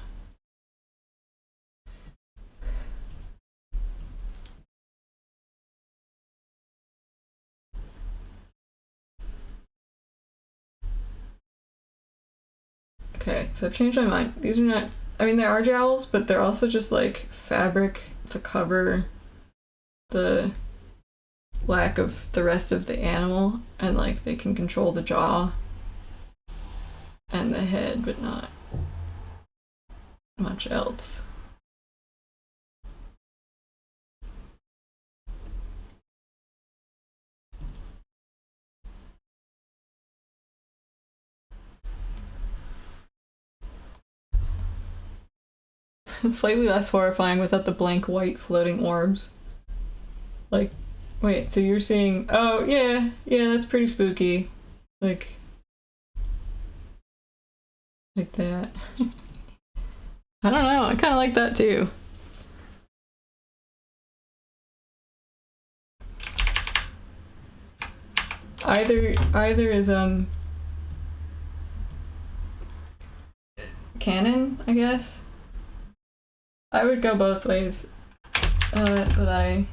Okay, so I've changed my mind. These are not, I mean, they are jowls, but they're also just like fabric to cover the lack of the rest of the animal, and like they can control the jaw and the head, but not much else. Slightly less horrifying without the blank white floating orbs. Like, wait, so you're seeing, oh yeah, that's pretty spooky. Like that. I don't know, I kinda like that too. Either is canon, I guess. I would go both ways, but I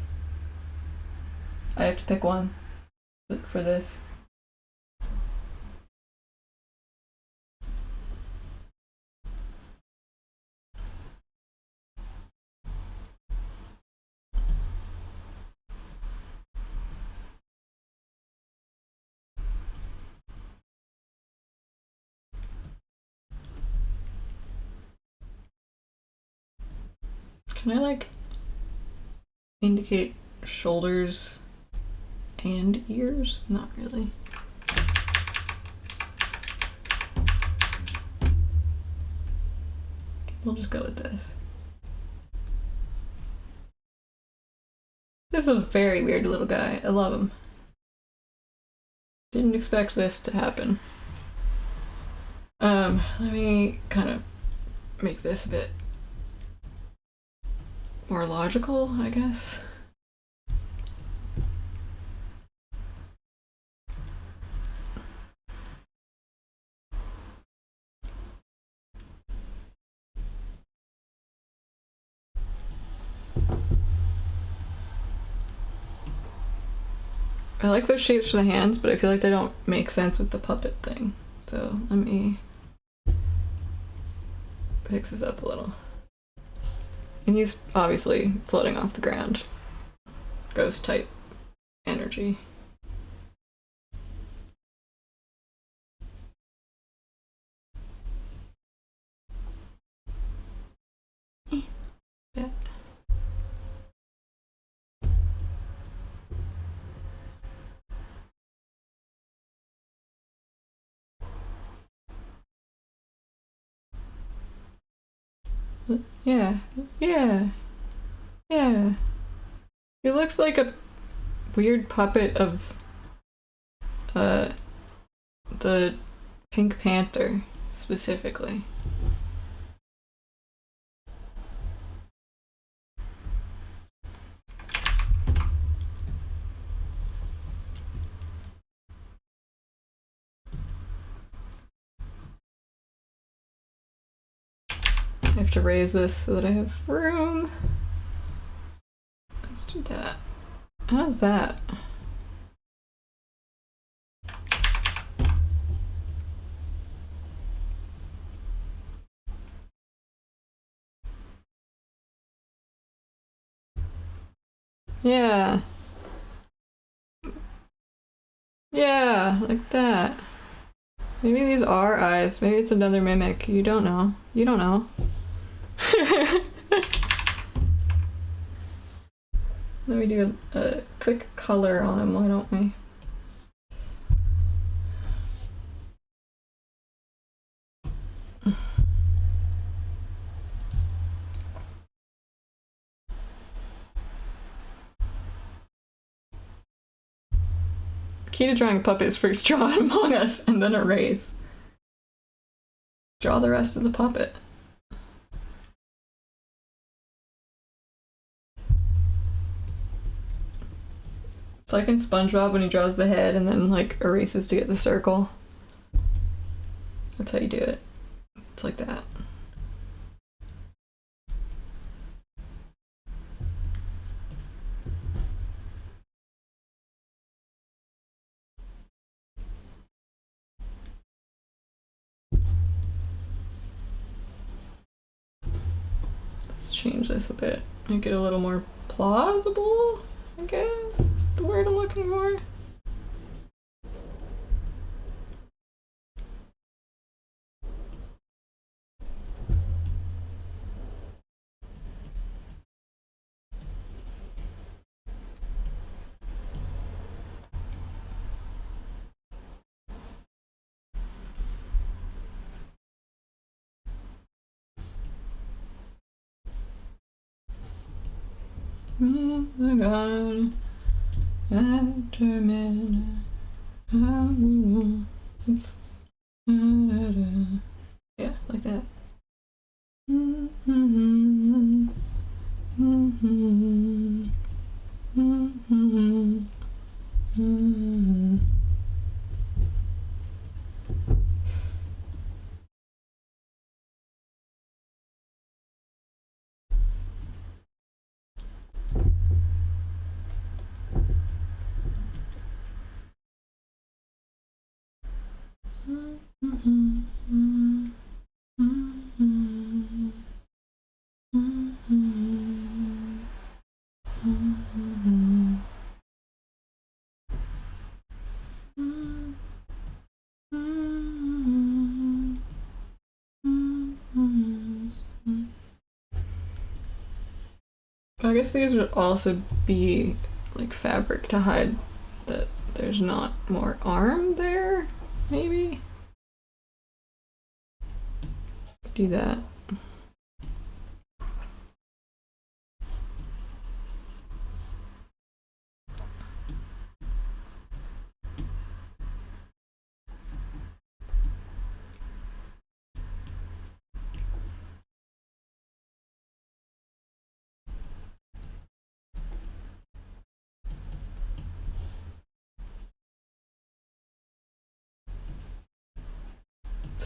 have to pick one for this. Can I like indicate shoulders and ears? Not really. We'll just go with this. This is a very weird little guy. I love him. Didn't expect this to happen. Let me kind of make this a bit more logical, I guess. I like those shapes for the hands, but I feel like they don't make sense with the puppet thing. So let me fix this up a little. And he's obviously floating off the ground. Ghost type energy. Yeah. Yeah, yeah, yeah. He looks like a weird puppet of the Pink Panther specifically. I have to raise this so that I have room. Let's do that. How's that? Yeah. Yeah, like that. Maybe these are eyes. Maybe it's another mimic. You don't know. You don't know. Let me do a quick color on him, why don't we? The key to drawing a puppet is first draw it among us and then erase. Draw the rest of the puppet. It's like in SpongeBob when he draws the head and then like erases to get the circle. That's how you do it. It's like that. Let's change this a bit. Make it a little more plausible, I guess is the word I'm looking for. God, after midnight, it's yeah, like that. I guess these would also be like fabric to hide that there's not more arm there, maybe? Do that.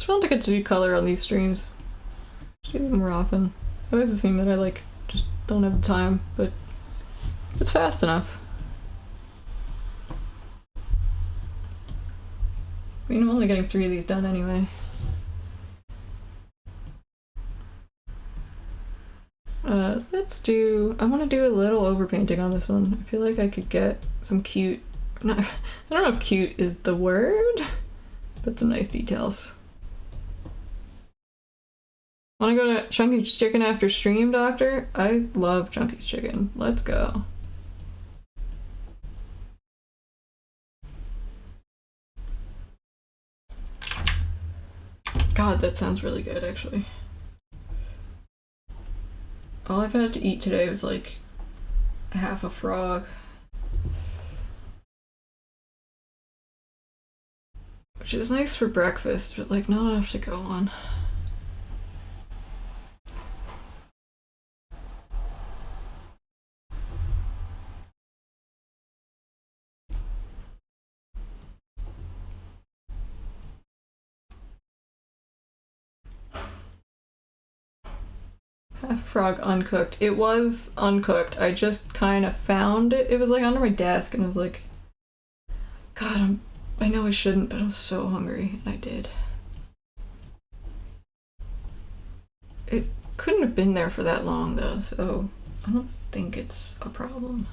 It's fun to get to do color on these streams. Should do it more often. I always assume that I like just don't have the time, but it's fast enough. I mean, I'm only getting 3 of these done anyway. I want to do a little overpainting on this one. I feel like I could get some cute, I don't know if cute is the word, but some nice details. Want to go to Chunky's Chicken after stream, Doctor? I love Chunky's Chicken. Let's go. God, that sounds really good, actually. All I've had to eat today was like half a frog. Which is nice for breakfast, but like not enough to go on. Half a frog uncooked. It was uncooked. I just kind of found it. It was like under my desk and I was like, God, I know I shouldn't, but I'm so hungry. And I did. It couldn't have been there for that long though, so I don't think it's a problem.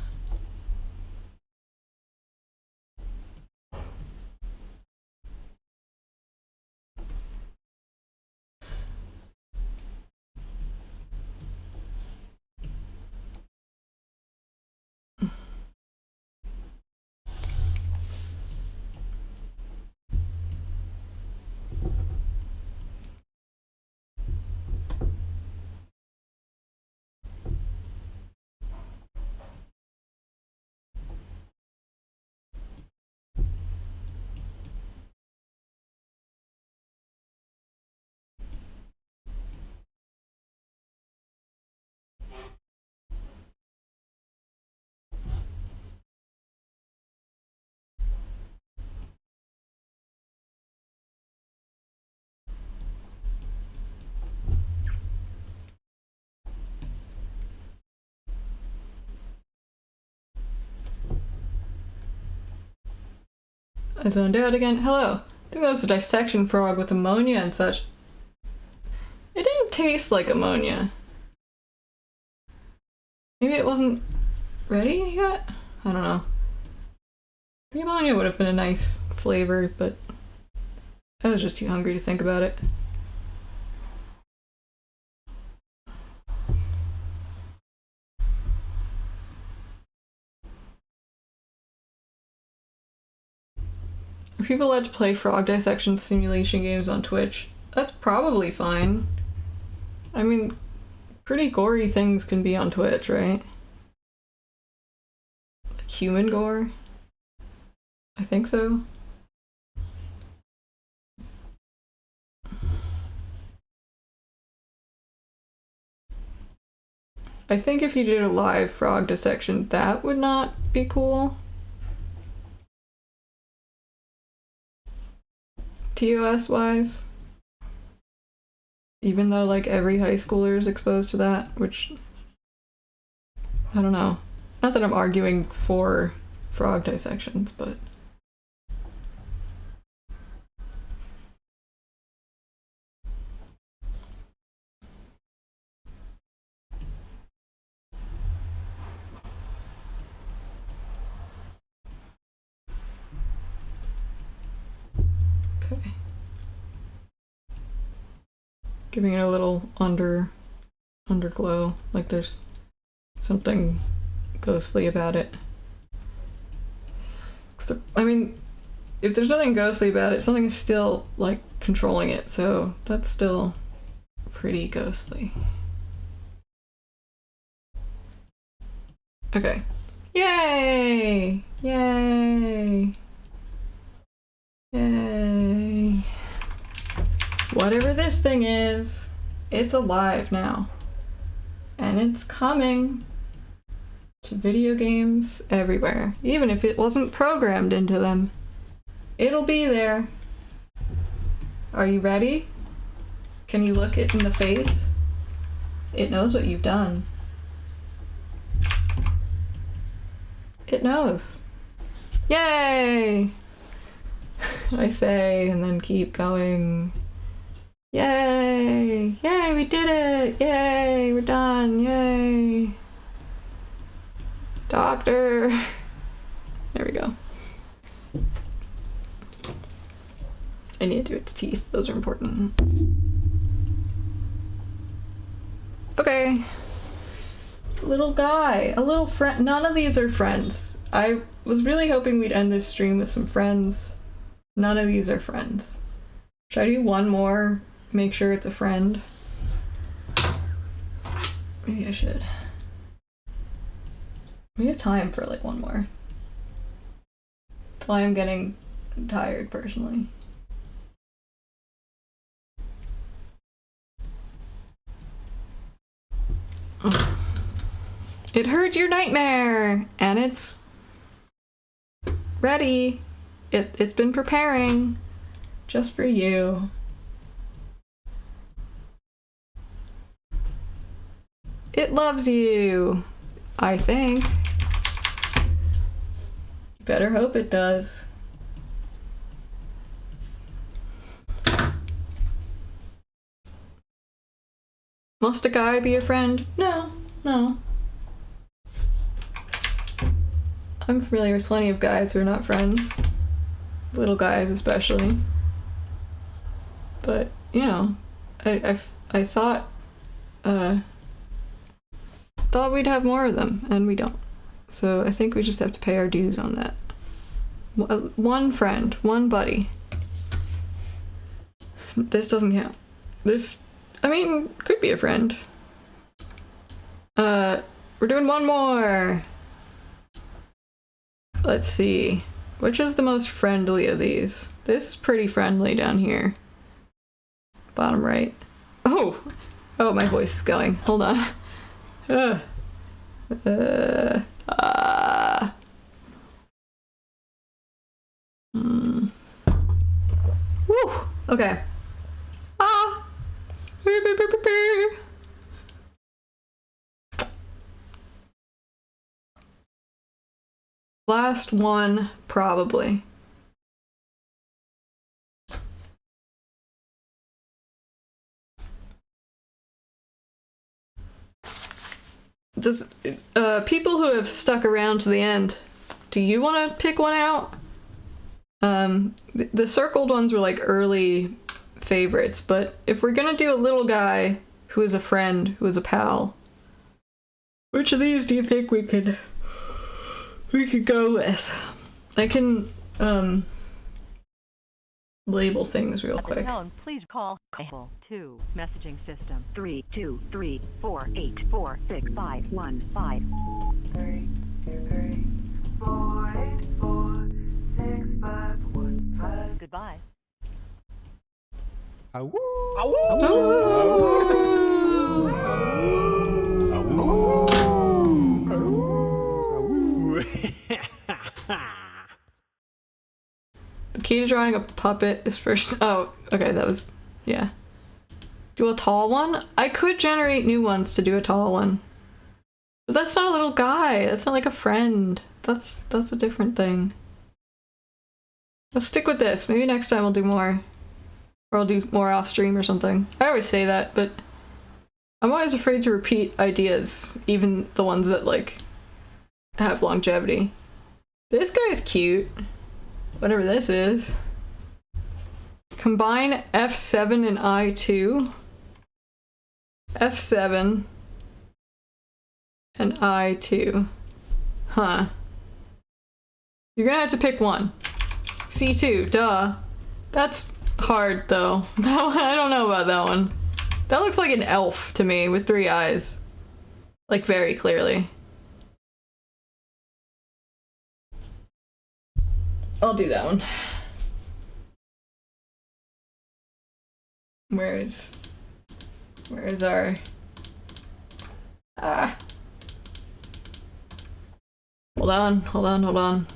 I zoned out again. Hello. I think that was a dissection frog with ammonia and such. It didn't taste like ammonia. Maybe it wasn't ready yet? I don't know. The ammonia would have been a nice flavor, but I was just too hungry to think about it. Are people allowed to play frog dissection simulation games on Twitch? That's probably fine. I mean, pretty gory things can be on Twitch, right? Like human gore? I think so. I think if you did a live frog dissection, that would not be cool. TOS wise. Even though like every high schooler is exposed to that, which I don't know. Not that I'm arguing for frog dissections, but okay. Giving it a little underglow, like there's something ghostly about it. I mean, if there's nothing ghostly about it, something is still like controlling it, so that's still pretty ghostly. Okay. Yay! Yay! Yay! Whatever this thing is, it's alive now. And it's coming to video games everywhere. Even if it wasn't programmed into them, it'll be there. Are you ready? Can you look it in the face? It knows what you've done. It knows. Yay! I say, and then keep going. Yay! Yay, we did it! Yay, we're done! Yay! Doctor! There we go. I need to do its teeth. Those are important. Okay. Little guy. A little friend. None of these are friends. I was really hoping we'd end this stream with some friends. None of these are friends. Should I do one more? Make sure it's a friend? Maybe I should. We have time for like one more. Till I am getting tired personally. It heard your nightmare, and it's ready. It's been preparing just for you. It loves you, I think. You better hope it does. Must a guy be a friend? No, no. I'm familiar with plenty of guys who are not friends. Little guys especially. But, you know, I thought we'd have more of them, and we don't. So I think we just have to pay our dues on that. One friend, one buddy. This doesn't count. This, I mean, could be a friend. We're doing one more. Let's see. Which is the most friendly of these? This is pretty friendly down here. Bottom right. Oh! Oh, my voice is going. Hold on. Woo! Okay. Ah! Last one, probably. Does people who have stuck around to the end, do you want to pick one out? The circled ones were like early favorites, but if we're gonna do a little guy who is a friend, who is a pal, which of these do you think we could go with? I can label things real quick. Tone, please call 2 messaging system 32348465115. 32348465115. Goodbye. The key to drawing a puppet is first. Oh, okay, that was. Yeah. Do a tall one? I could generate new ones to do a tall one. But that's not a little guy. That's not like a friend. That's a different thing. Let's stick with this. Maybe next time I'll do more. Or I'll do more off stream or something. I always say that, but I'm always afraid to repeat ideas, even the ones that, like, have longevity. This guy's cute. Whatever this is. Combine F7 and I2. F7 and I2. Huh. You're gonna have to pick one. C2, duh. That's hard, though. That one, I don't know about that one. That looks like an elf to me with 3 eyes. Like, very clearly. I'll do that one. Where is our... Hold on.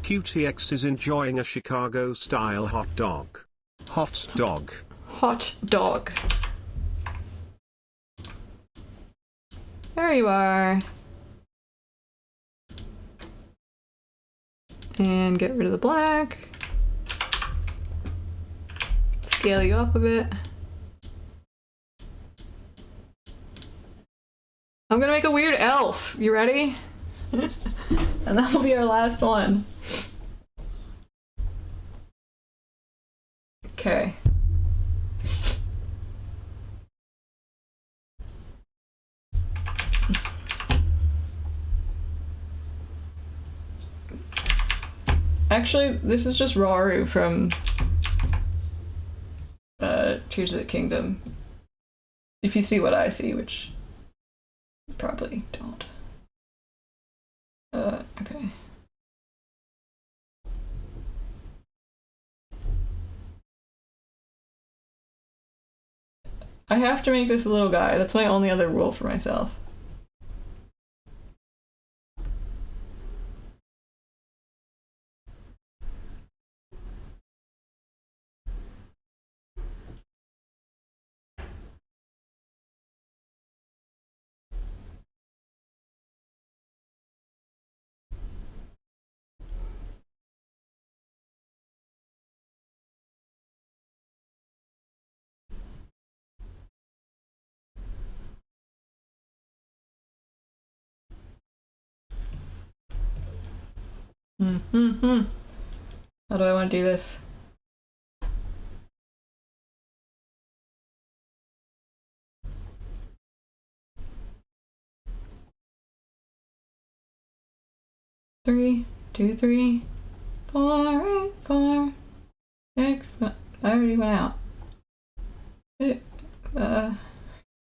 QTX is enjoying a Chicago-style hot dog. Hot dog. Hot dog. There you are. And get rid of the black. Scale you up a bit. I'm gonna make a weird elf. You ready? And that'll be our last one. Okay. Actually, this is just Rauru from Tears of the Kingdom. If you see what I see, which you probably don't. Okay. I have to make this a little guy. That's my only other rule for myself. How do I want to do this? Three, 2, 3, 4, 8, 4, 6. I already went out. This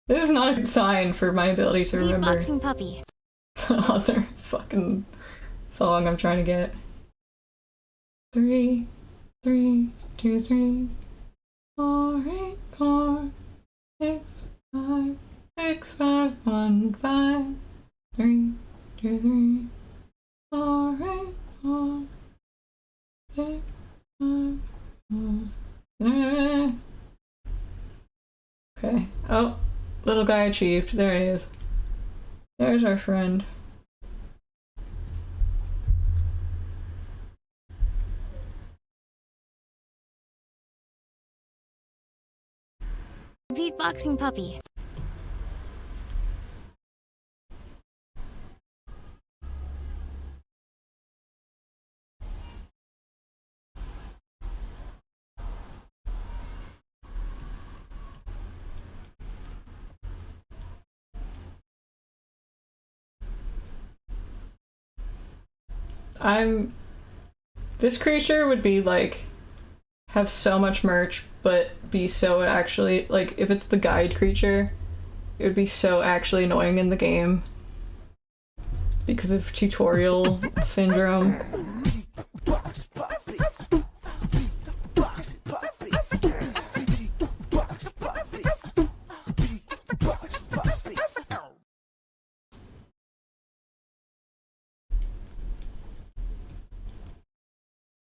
is not a good sign for my ability to remember Beatboxing puppy. the other fucking song I'm trying to get. 3, 3, 2, 3, 4, 8, 4, 6, 5, 6, 5, 1, 5, 3, 2, 3, 4, 8, 4, 6, 5, 1. Okay. Oh, little guy achieved. There he is. There's our friend. Beatboxing puppy. This creature would be like, have so much merch, but be so actually, like, if it's the guide creature, it would be so actually annoying in the game. Because of tutorial syndrome.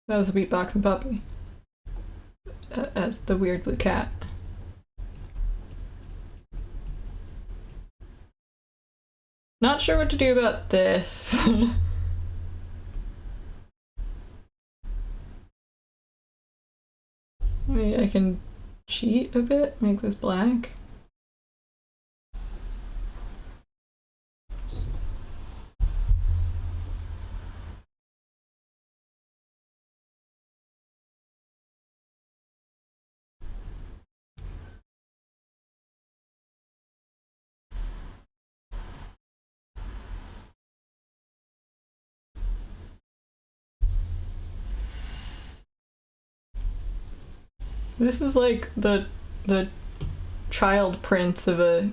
That was a beatboxing puppy. As the weird blue cat. Not sure what to do about this. Maybe I can cheat a bit, make this black. This is like the child prince of a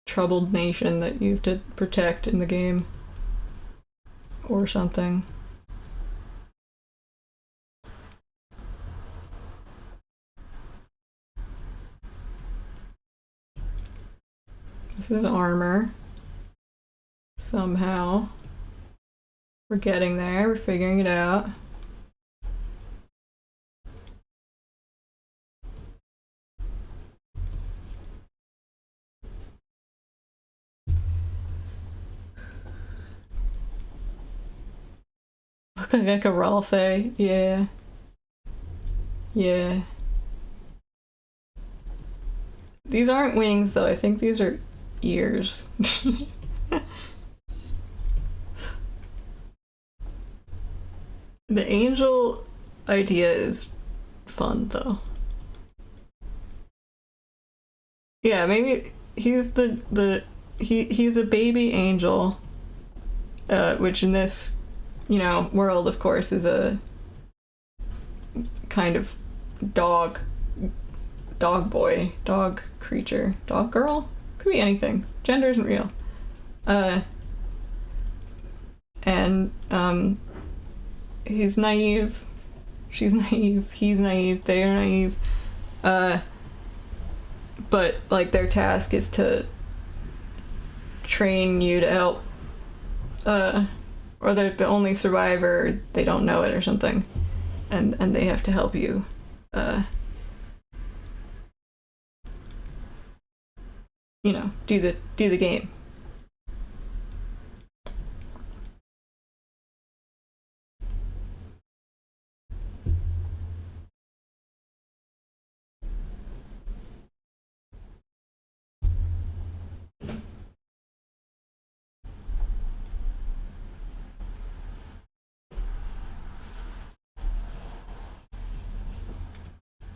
troubled nation that you have to protect in the game. Or something. This is armor. Somehow. We're getting there, we're figuring it out. Like a raw say, yeah. Yeah. These aren't wings though, I think these are ears. The angel idea is fun though. Yeah, maybe he's he's a baby angel, which in this, world of course is a kind of dog boy, dog creature, dog girl, could be anything. Gender isn't real. And he's naive, she's naive, he's naive, they're naive. But like their task is to train you to help, or they're the only survivor, they don't know it or something, and they have to help you, do the game.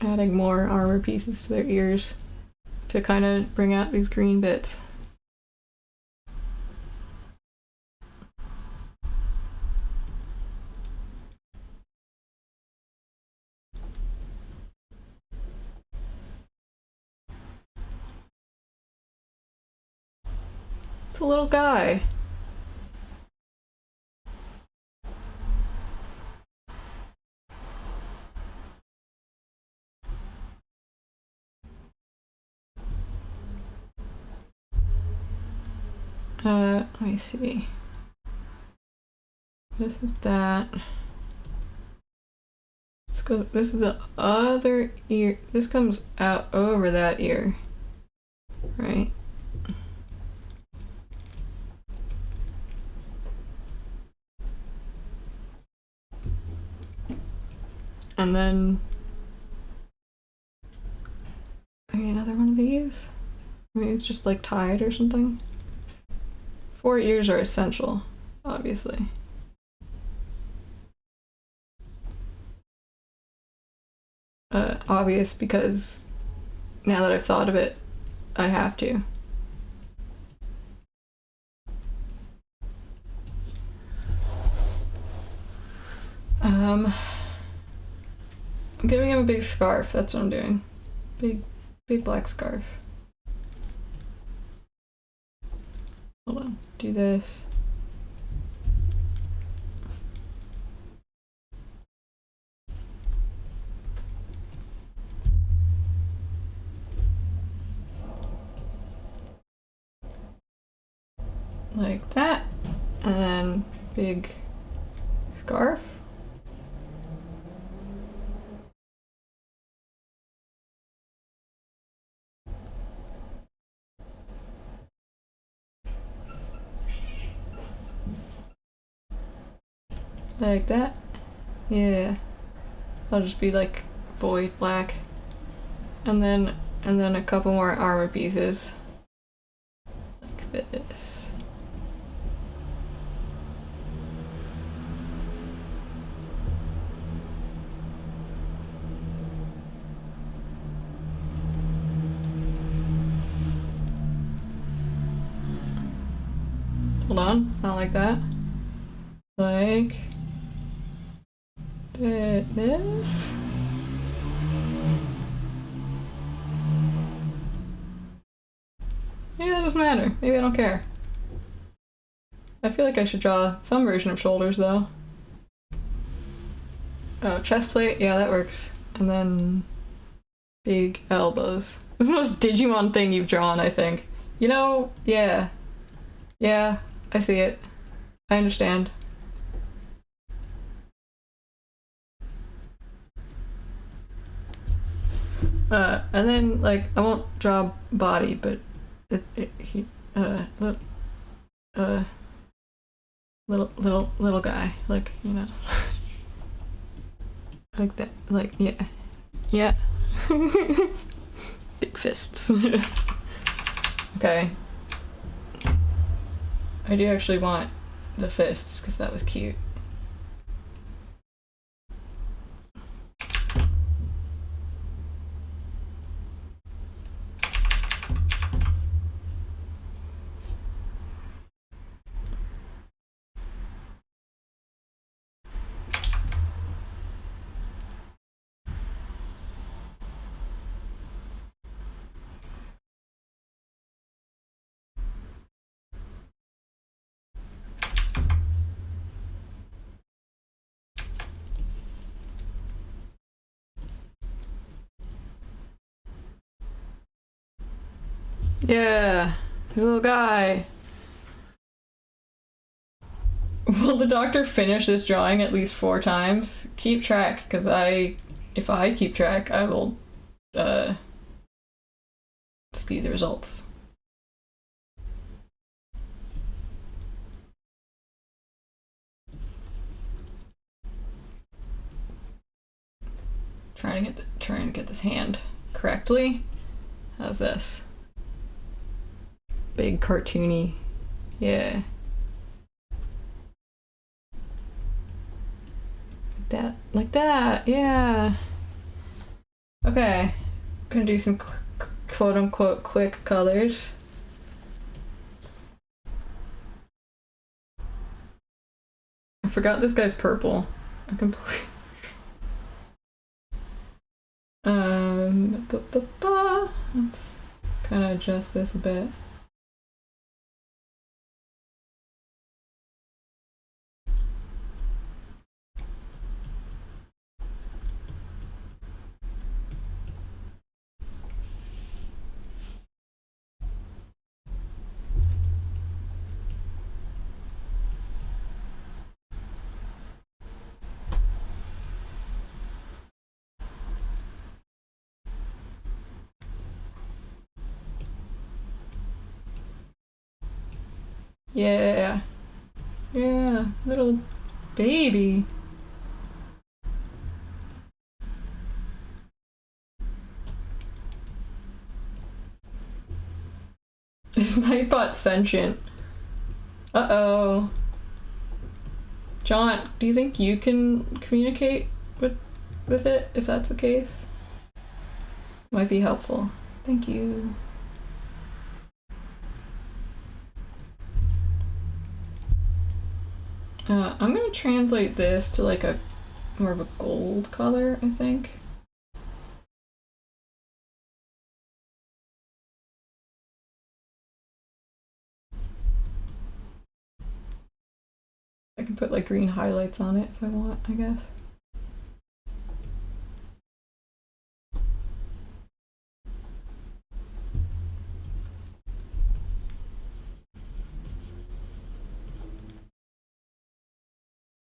Adding more armor pieces to their ears to kind of bring out these green bits. It's a little guy. Let me see. This is that. This is the other ear. This comes out over that ear, right? And then maybe another one of these. Maybe it's just like tied or something. 4 ears are essential, obviously. Obvious because now that I've thought of it, I have to. I'm giving him a big scarf, that's what I'm doing. Big black scarf. Hold on, do this. Like that, and then big scarf. Like that. Yeah. I'll just be like void black. And then a couple more armor pieces. Like this. Hold on, not like that. Like this. Maybe that doesn't matter. Maybe I don't care. I feel like I should draw some version of shoulders though. Oh, chest plate, yeah, that works. And then big elbows. This is the most Digimon thing you've drawn, I think. Yeah. Yeah, I see it. I understand. And then, like, I won't draw body, but Little guy. Like, you know. Like that. Like, yeah. Yeah. Big fists. Okay. I do actually want the fists, because that was cute. Yeah, little guy. Will the doctor finish this drawing at least 4 times? Keep track, because if I keep track, I will, see the results. Trying to get this hand correctly. How's this? Big cartoony. Yeah. Like that, yeah. Okay. Gonna do some quote unquote quick colors. I forgot this guy's purple. I completely. Let's kind of adjust this a bit. Yeah. Yeah, little baby. Is Nightbot sentient? Uh-oh. John, do you think you can communicate with it, if that's the case? Might be helpful. Thank you. I'm gonna translate this to like a more of a gold color, I think. I can put like green highlights on it if I want, I guess.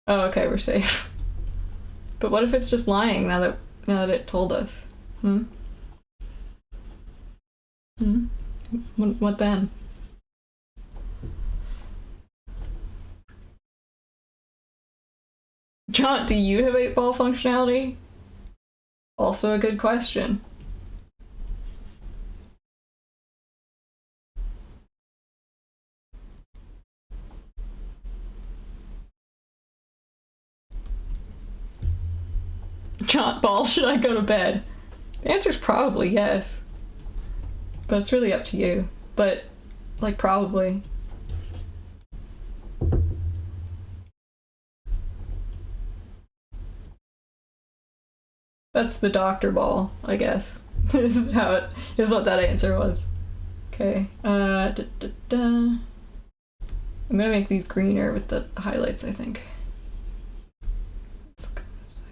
Oh, okay, we're safe. But what if it's just lying now that it told us? Hmm? Hmm? What then? John, do you have 8-ball functionality? Also a good question. John Ball, should I go to bed? The answer's probably yes. But it's really up to you. But, like, probably. That's the doctor ball, I guess. This is what that answer was. Okay. I'm gonna make these greener with the highlights, I think. Let's go this way.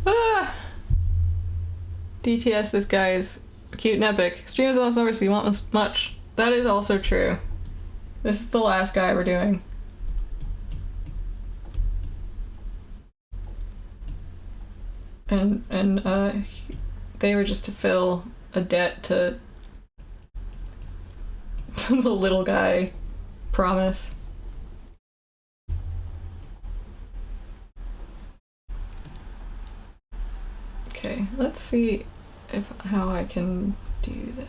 Ah! DTS, this guy is cute and epic. Streams all summer, so you want much. That is also true. This is the last guy we're doing. And they were just to fill a debt to the little guy promise. Okay, let's see how I can do this.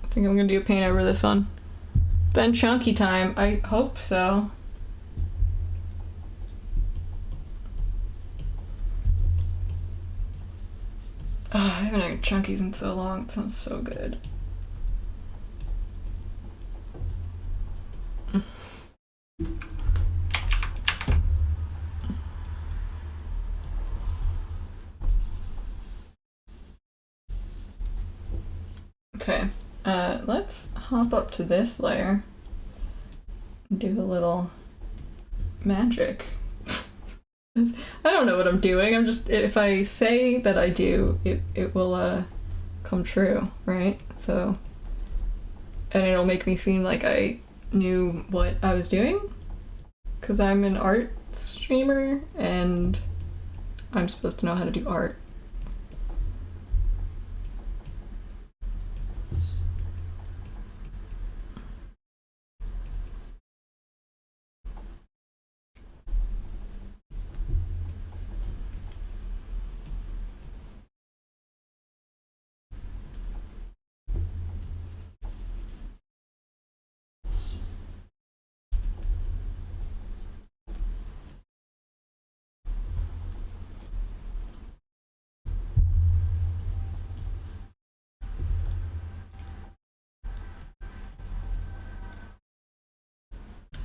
I think I'm gonna do a paint over this one. Then chunky time. I hope so. Oh, I haven't had chunkies in so long. It sounds so good. Okay, let's hop up to this layer and do the little magic. I don't know what I'm doing. I'm just, if I say that I do, it will come true, right? So, and it'll make me seem like I knew what I was doing, because I'm an art streamer and I'm supposed to know how to do art.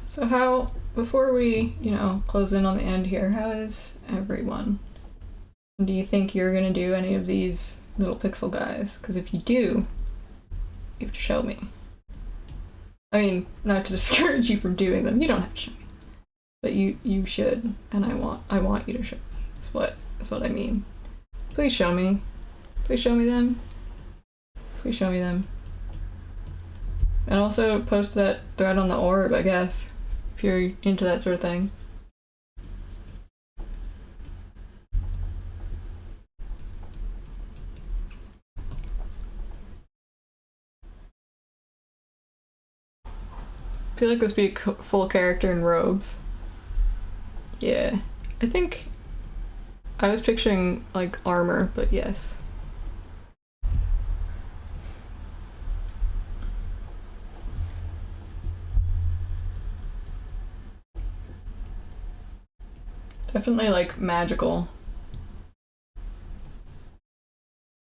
So how, before we, close in on the end here, how is everyone? Do you think you're gonna do any of these little pixel guys? Because if you do, you have to show me. I mean, not to discourage you from doing them. You don't have to show me, but you should, and I want you to show me. That's what I mean. Please show me. Please show me them. Please show me them. And also post that thread on the orb, I guess, if you're into that sort of thing. I feel like this would be a full character in robes. Yeah. I think I was picturing like armor, but yes. Definitely like magical.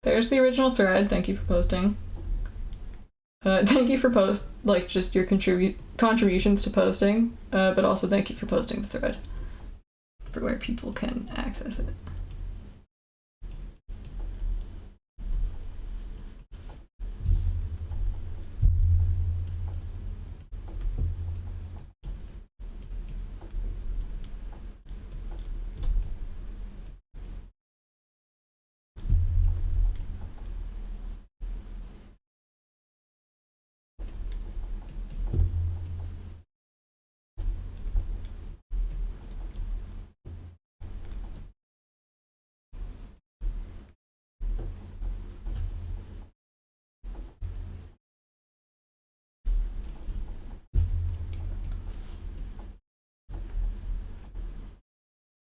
There's the original thread. Thank you for posting. Thank you for just your contributions to posting, but also thank you for posting the thread for where people can access it.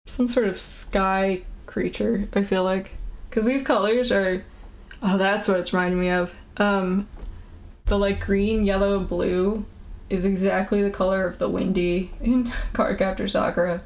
Some sort of sky creature, I feel like. Because these colors are... Oh, that's what it's reminding me of. The like green, yellow, blue is exactly the color of the Windy in Cardcaptor Sakura.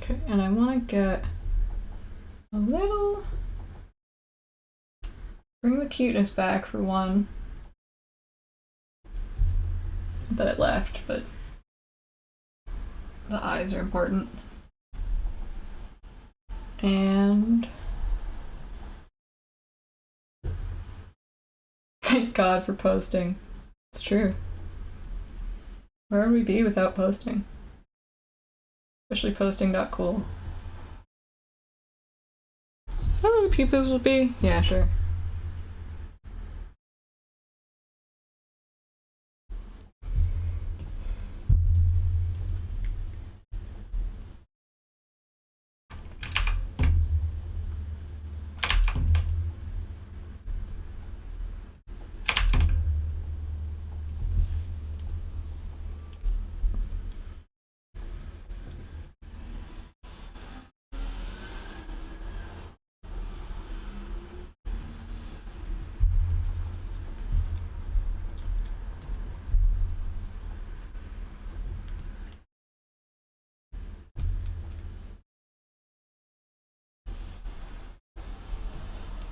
Okay, and I want to get a little... Bring the cuteness back for one. Not that it left, but the eyes are important. And... Thank God for posting. It's true. Where would we be without posting? Especially posting.cool. Is that what the pupils will be? Yeah, sure.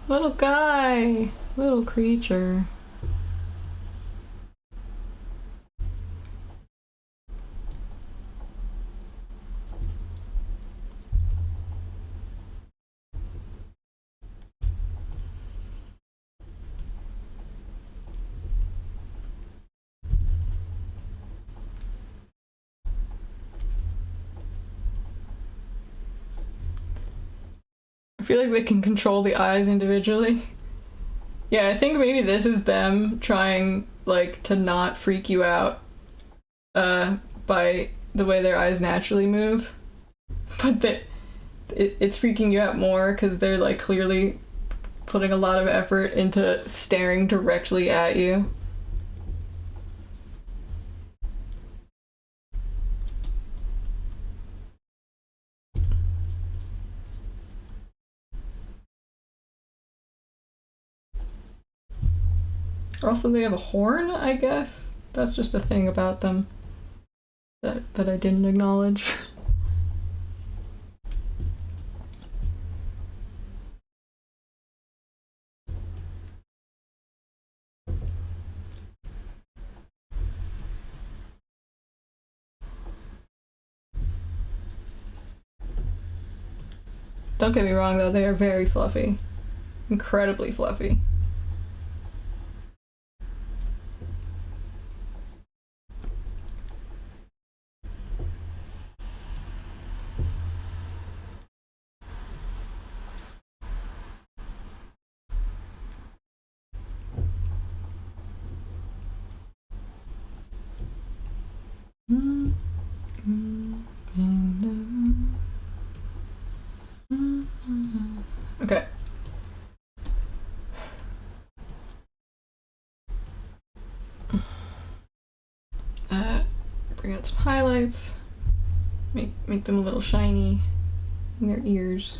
Little guy! Little creature. I feel like they can control the eyes individually. Yeah, I think maybe this is them trying, like, to not freak you out by the way their eyes naturally move. But it's freaking you out more because they're, like, clearly putting a lot of effort into staring directly at you. Or also they have a horn, I guess. That's just a thing about them that I didn't acknowledge. Don't get me wrong though, they are very fluffy. Incredibly fluffy. Okay. Bring out some highlights. Make them a little shiny in their ears.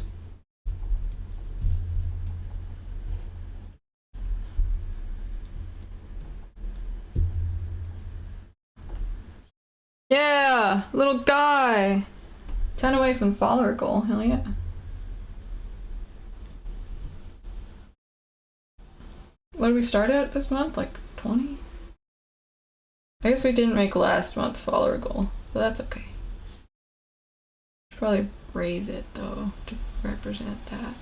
Yeah, little guy. 10 away from follower goal. Hell yeah. What did we start at this month? Like 20? I guess we didn't make last month's follower goal, but that's okay. Should probably raise it though to represent that.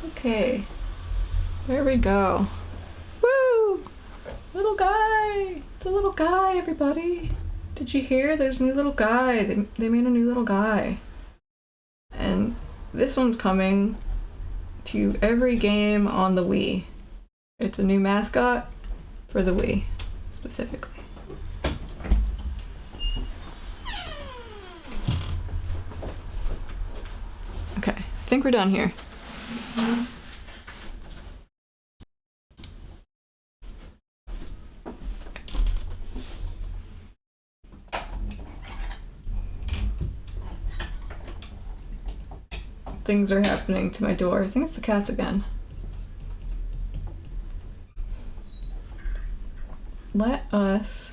Okay, there we go. Woo! Little guy! It's a little guy, everybody. Did you hear? There's a new little guy. They made a new little guy. And this one's coming to every game on the Wii. It's a new mascot for the Wii, specifically. Okay, I think we're done here. Things are happening to my door. I think it's the cats again. Let us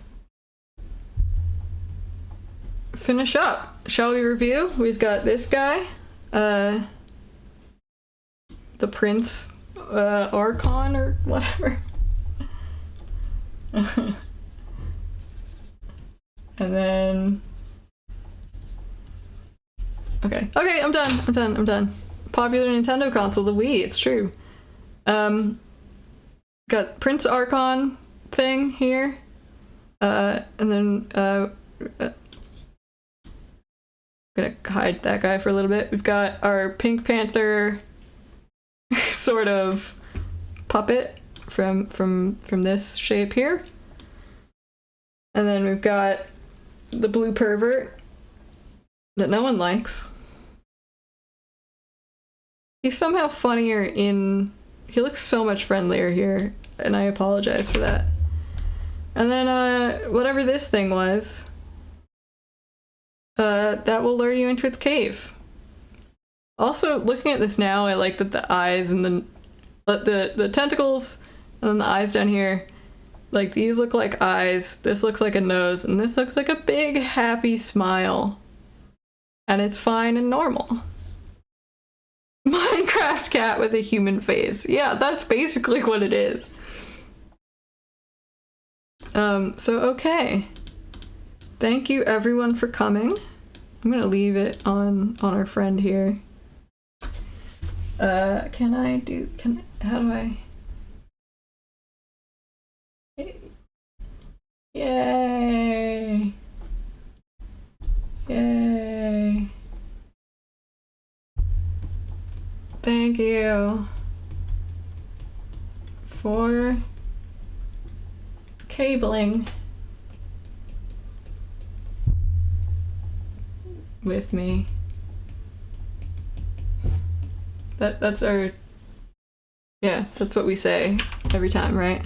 finish up. Shall we review? We've got this guy, the Prince Archon or whatever. And then Okay, I'm done. Popular Nintendo console, the Wii, it's true. Got Prince Archon thing here. And then, gonna hide that guy for a little bit. We've got our Pink Panther sort of puppet from this shape here. And then we've got the blue pervert that no one likes. He's somehow funnier he looks so much friendlier here, and I apologize for that. And then, whatever this thing was, that will lure you into its cave. Also, looking at this now, I like that the eyes and the tentacles, and then the eyes down here, like these look like eyes, this looks like a nose, and this looks like a big happy smile. And it's fine and normal. Minecraft cat with a human face. Yeah, that's basically what it is. So okay. Thank you everyone for coming. I'm gonna leave it on our friend here. How do I? Yay! Yay! Thank you for cabling with me. That's our, yeah, that's what we say every time, right?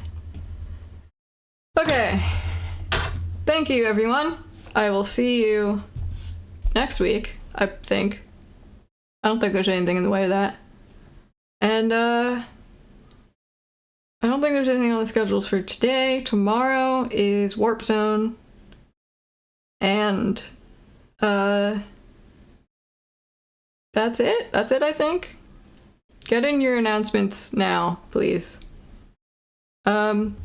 Okay. Thank you, everyone. I will see you next week, I think. I don't think there's anything in the way of that. And, I don't think there's anything on the schedules for today. Tomorrow is Warp Zone. And, that's it. That's it, I think. Get in your announcements now, please. Let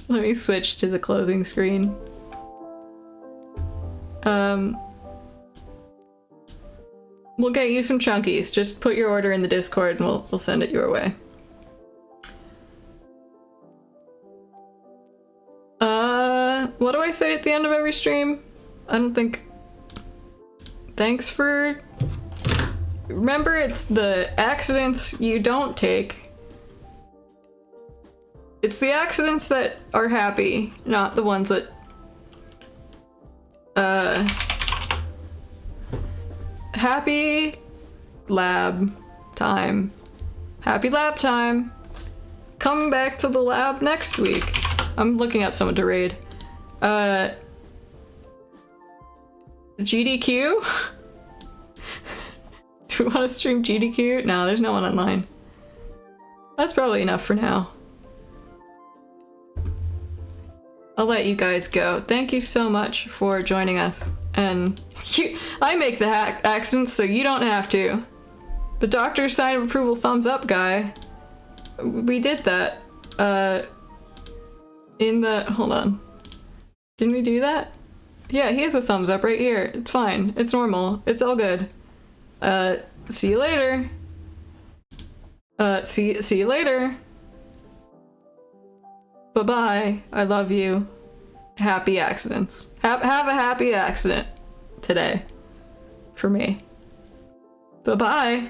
me switch to the closing screen. We'll get you some chunkies. Just put your order in the Discord and we'll send it your way. What do I say at the end of every stream? I don't think... Thanks for... Remember, it's the accidents you don't take. It's the accidents that are happy, not the ones that... Happy lab time. Happy lab time. Come back to the lab next week. I'm looking up someone to raid. GDQ? Do we want to stream GDQ? No, there's no one online. That's probably enough for now. I'll let you guys go. Thank you so much for joining us. And I make the accents, so you don't have to. The doctor's sign of approval thumbs up guy. We did that. Hold on. Didn't we do that? Yeah, he has a thumbs up right here. It's fine. It's normal. It's all good. See you later. See you later. Bye-bye. I love you. happy accidents. Have a happy accident today for me. Bye-bye.